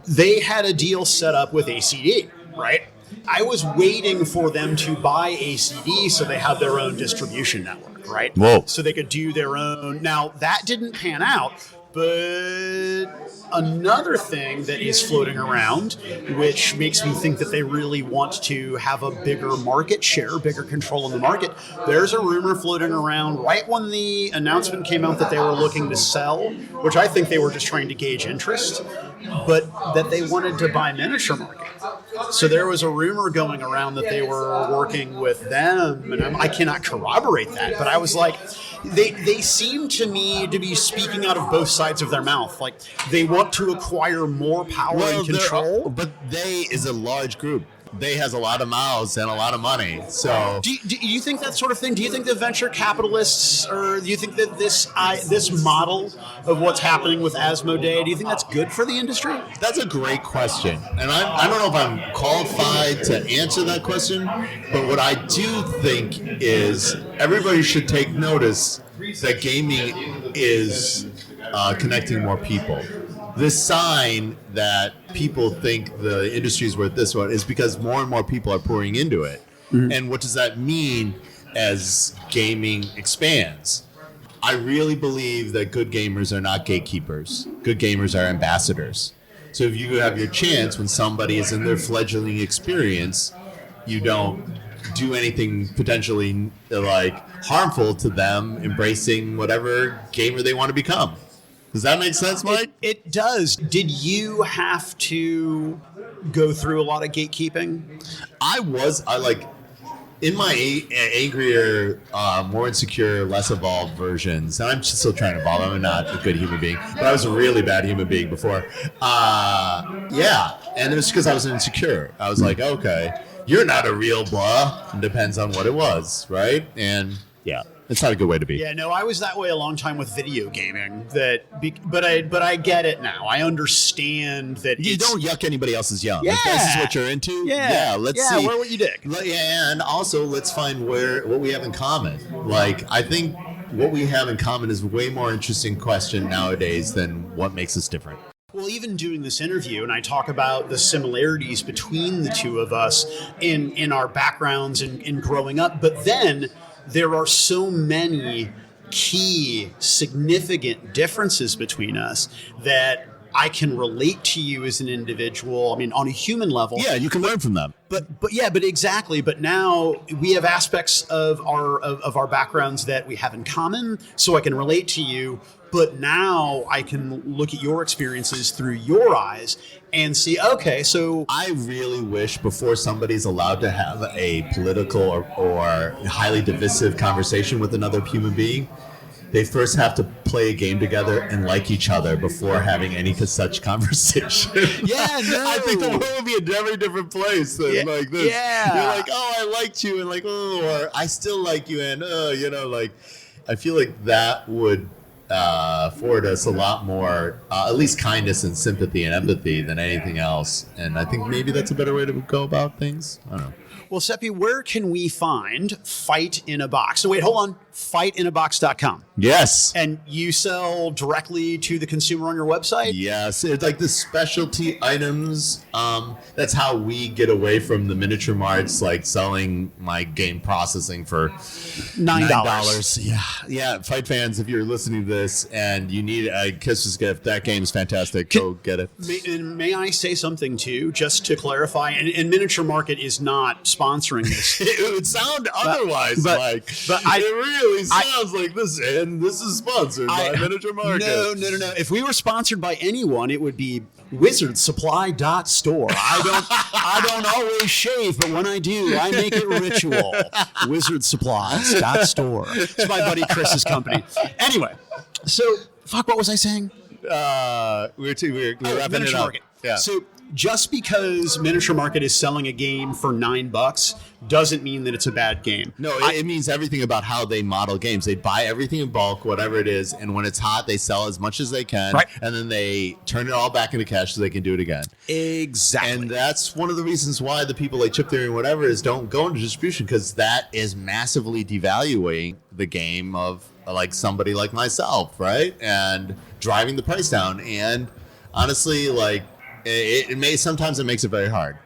they had a deal set up with ACD, right? I was waiting for them to buy ACD so they had their own distribution network, right? Whoa. So they could do their own. Now, that didn't pan out. But another thing that is floating around, which makes me think that they really want to have a bigger market share, bigger control in the market, there's a rumor floating around right when the announcement came out that they were looking to sell, which I think they were just trying to gauge interest, but that they wanted to buy Miniature Market. So there was a rumor going around that they were working with them, and I cannot corroborate that, but I was like, they seem to me to be speaking out of both sides of their mouth. Like they want to acquire more power and control. But they is a large group. They has a lot of mouths and a lot of money. So do you think that sort of thing? Do you think the venture capitalists, or do you think that this model of what's happening with Asmodee, do you think that's good for the industry? That's a great question, and I don't know if I'm qualified to answer that question. But what I do think is everybody should take notice that gaming is connecting more people. The sign that people think the industry is worth this one is because more and more people are pouring into it. Mm-hmm. And what does that mean as gaming expands? I really believe that good gamers are not gatekeepers. Good gamers are ambassadors. So if you have your chance when somebody is in their fledgling experience, you don't do anything potentially like harmful to them, embracing whatever gamer they want to become. Does that make sense, Mike? It does. Did you have to go through a lot of gatekeeping? I in my angrier, more insecure, less evolved versions, and I'm still trying to evolve. I'm not a good human being, but I was a really bad human being before. And it was because I was insecure. I was like, okay, you're not a real blah. It depends on what it was, right? And yeah. It's not a good way to be. Yeah, no, I was that way a long time with video gaming. But I get it now. I understand that you don't yuck anybody else's yum. Yeah. If this is what you're into, let's see. Where would you dig? Yeah, and also let's find what we have in common. Like, I think what we have in common is a way more interesting question nowadays than what makes us different. Well, even doing this interview, and I talk about the similarities between the two of us in our backgrounds and growing up, but then there are so many key, significant differences between us that I can relate to you as an individual. I mean, on a human level. Yeah, you can learn from them. But exactly. But now we have aspects of our backgrounds that we have in common, so I can relate to you. But now I can look at your experiences through your eyes and see, okay, so I really wish before somebody's allowed to have a political or highly divisive conversation with another human being, they first have to play a game together and like each other before having any such conversation. Yeah, no. I think the world would be a very different place than like this. Yeah. You're like, oh, I liked you, and like, oh, or I still like you, and like, I feel like that would afford us a lot more, at least kindness and sympathy and empathy than anything else. And I think maybe that's a better way to go about things. I don't know. Well, Seppy, where can we find Fight in a Box? So wait, hold on. Fightina box.com. Yes. And you sell directly to the consumer on your website? Yes. It's like the specialty items. That's how we get away from the miniature marts, like selling my game processing for $9. Yeah. Fight fans, if you're listening to this and you need a Christmas gift, that game's fantastic. Go get it. May I say something too, just to clarify? And Miniature Market is not sponsoring this. It would sound otherwise, Mike. But it really sounds like this, and this is sponsored by Miniature Market. No. If we were sponsored by anyone, it would be wizardsupply.store. I don't always shave, but when I do, I make it ritual. Wizardsupplies.store. It's my buddy Chris's company. Anyway, so what was I saying? We're wrapping it up. Market. Yeah. So just because Miniature Market is selling a game for $9 doesn't mean that it's a bad game. No, it means everything about how they model games. They buy everything in bulk, whatever it is, and when it's hot, they sell as much as they can, right, and then they turn it all back into cash so they can do it again. Exactly. And that's one of the reasons why the people like Chip Theory and whatever is don't go into distribution, because that is massively devaluing the game of like somebody like myself, right? And driving the price down. And honestly, like it makes it very hard.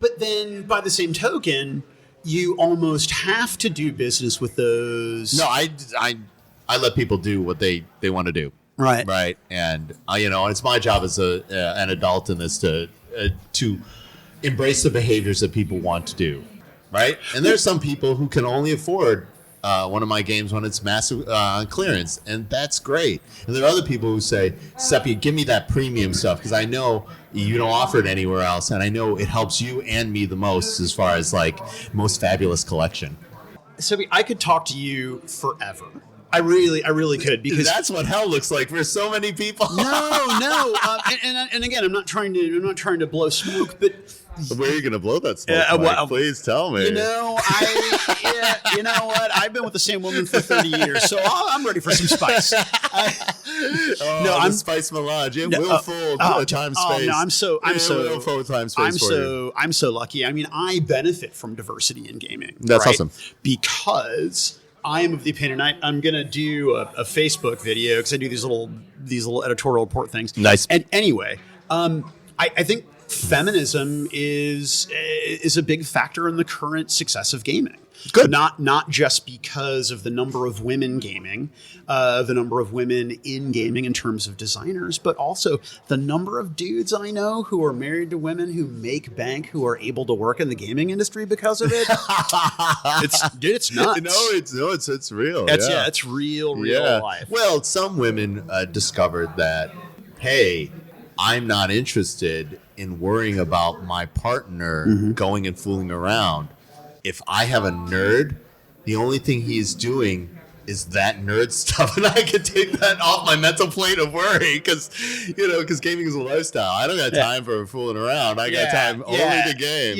But then by the same token, you almost have to do business with those. No, I let people do what they want to do. Right. And it's my job as an adult in this to embrace the behaviors that people want to do. Right. And there's some people who can only afford one of my games when it's massive on clearance, and that's great. And there are other people who say, Seppy, give me that premium stuff, because I know you don't offer it anywhere else, and I know it helps you and me the most as far as like most fabulous collection. Seppy, I could talk to you forever. I really could, because that's what hell looks like for so many people. No. And again, I'm not trying to blow smoke, but where are you going to blow that smoke? Mike? Please tell me. You know what? I've been with the same woman for 30 years, so I'm ready for some spice. I'm spice melange. It will fold time space. No, I'm so lucky. I mean, I benefit from diversity in gaming. That's right? awesome. Because I am of the opinion I'm going to do a Facebook video, because I do these little editorial report things. Nice. And anyway, I think feminism is a big factor in the current success of gaming. Good. Not just because of the number of women gaming, the number of women in gaming in terms of designers, but also the number of dudes I know who are married to women who make bank, who are able to work in the gaming industry because of it. It's nuts. It's real. It's real life. Well, some women discovered that, hey, I'm not interested in worrying about my partner going and fooling around. If I have a nerd, the only thing he's doing is that nerd stuff, and I can take that off my mental plate of worry, because gaming is a lifestyle. I don't got time for fooling around. I got time only to game.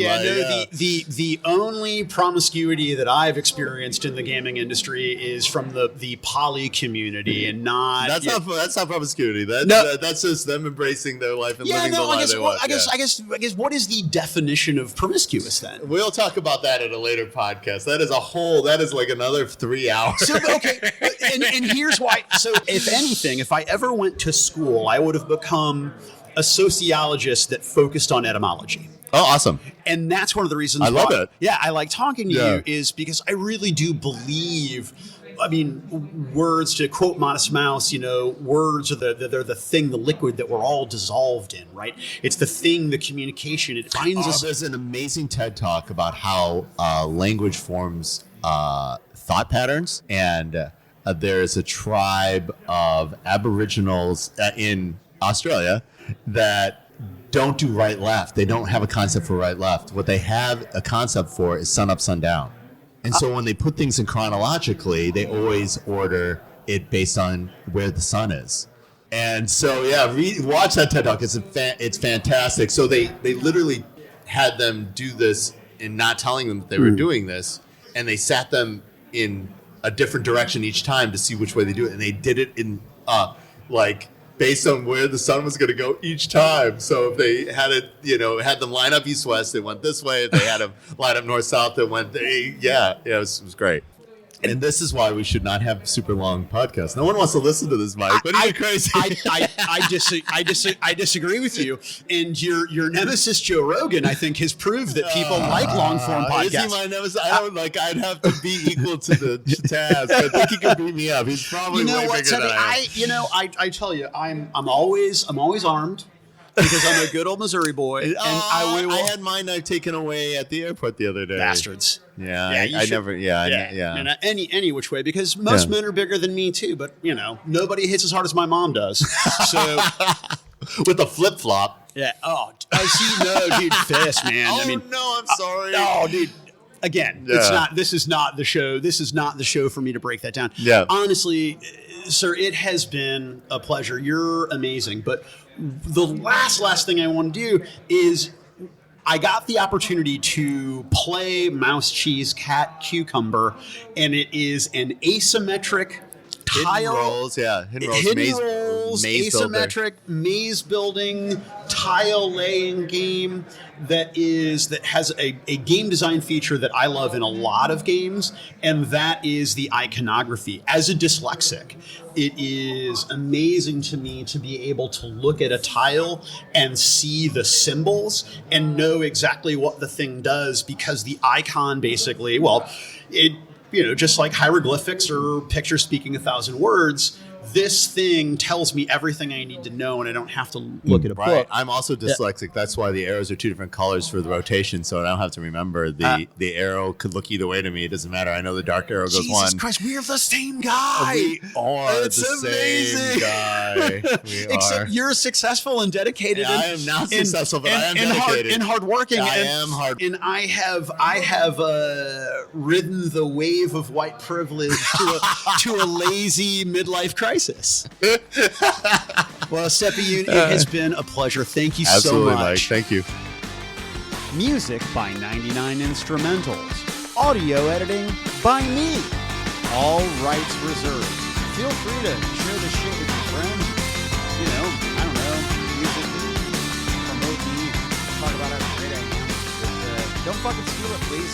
The only promiscuity that I've experienced in the gaming industry is from the poly community, and not that's not promiscuity. That's just them embracing their life and living the life they want. I guess what is the definition of promiscuous then? We'll talk about that in a later podcast. That is like another 3 hours. So, okay, and here's why. So, if anything, if I ever went to school, I would have become a sociologist that focused on etymology. Oh, awesome. And that's one of the reasons I love it. Yeah, I like talking to you, is because I really do believe, I mean, words, to quote Modest Mouse, words are they're the thing, the liquid that we're all dissolved in, right? It's the thing, the communication. It binds us. There's an amazing TED Talk about how language forms thought patterns, and there's a tribe of Aboriginals in Australia that don't do right left. They don't have a concept for right left. What they have a concept for is sun up, sun down. And so when they put things in chronologically, they always order it based on where the sun is. And so watch that TED Talk. It's fantastic. So they literally had them do this and not telling them that they were doing this, and they sat them in a different direction each time to see which way they do it. And they did it in like based on where the sun was going to go each time. So if they had it, had them line up east-west, they went this way. If they had them line up north-south, they went, it was great. And this is why we should not have super long podcasts. No one wants to listen to this, Mike. What are you crazy? I disagree with you. And your nemesis Joe Rogan, I think, has proved that people like long form podcasts. Is he my nemesis? I don't I'd have to be equal to the task. I think he can beat me up. He's probably way bigger than I am. I tell you, I'm always armed. Because I'm a good old Missouri boy, and I had mine taken away at the airport the other day. Bastards. Yeah, I never. And any which way, because most men are bigger than me too. But nobody hits as hard as my mom does. So with a flip flop. Yeah. Oh, I see. No, dude, fist, man. Oh no, I'm sorry. No, dude. Again, it's not. This is not the show. This is not the show for me to break that down. Yeah. Honestly, sir, it has been a pleasure. You're amazing, but the last thing I want to do is I got the opportunity to play Mouse Cheese Cat Cucumber, and it is an asymmetric hidden rolls, asymmetric maze building tile laying game that has a game design feature that I love in a lot of games, and that is the iconography. As a dyslexic, it is amazing to me to be able to look at a tile and see the symbols and know exactly what the thing does, because the icon basically, just like hieroglyphics or pictures speaking 1,000 words, this thing tells me everything I need to know, and I don't have to look at a book. I'm also dyslexic. Yeah. That's why the arrows are two different colors for the rotation, so I don't have to remember. The arrow could look either way to me. It doesn't matter. I know the dark arrow goes one. Jesus Christ, we're the same guy. We are same guy. Except you're successful and dedicated. I am not successful, but I am dedicated. And hardworking. I am hard. And I have ridden the wave of white privilege to a lazy midlife crisis. Well, Seppy, it has been a pleasure. Thank you so much. Mike. Thank you. Music by 99 Instrumentals. Audio editing by me. All rights reserved. Feel free to share this shit with your friends. I don't know, music, promote me, talk about how great I am. But don't fucking steal it, please.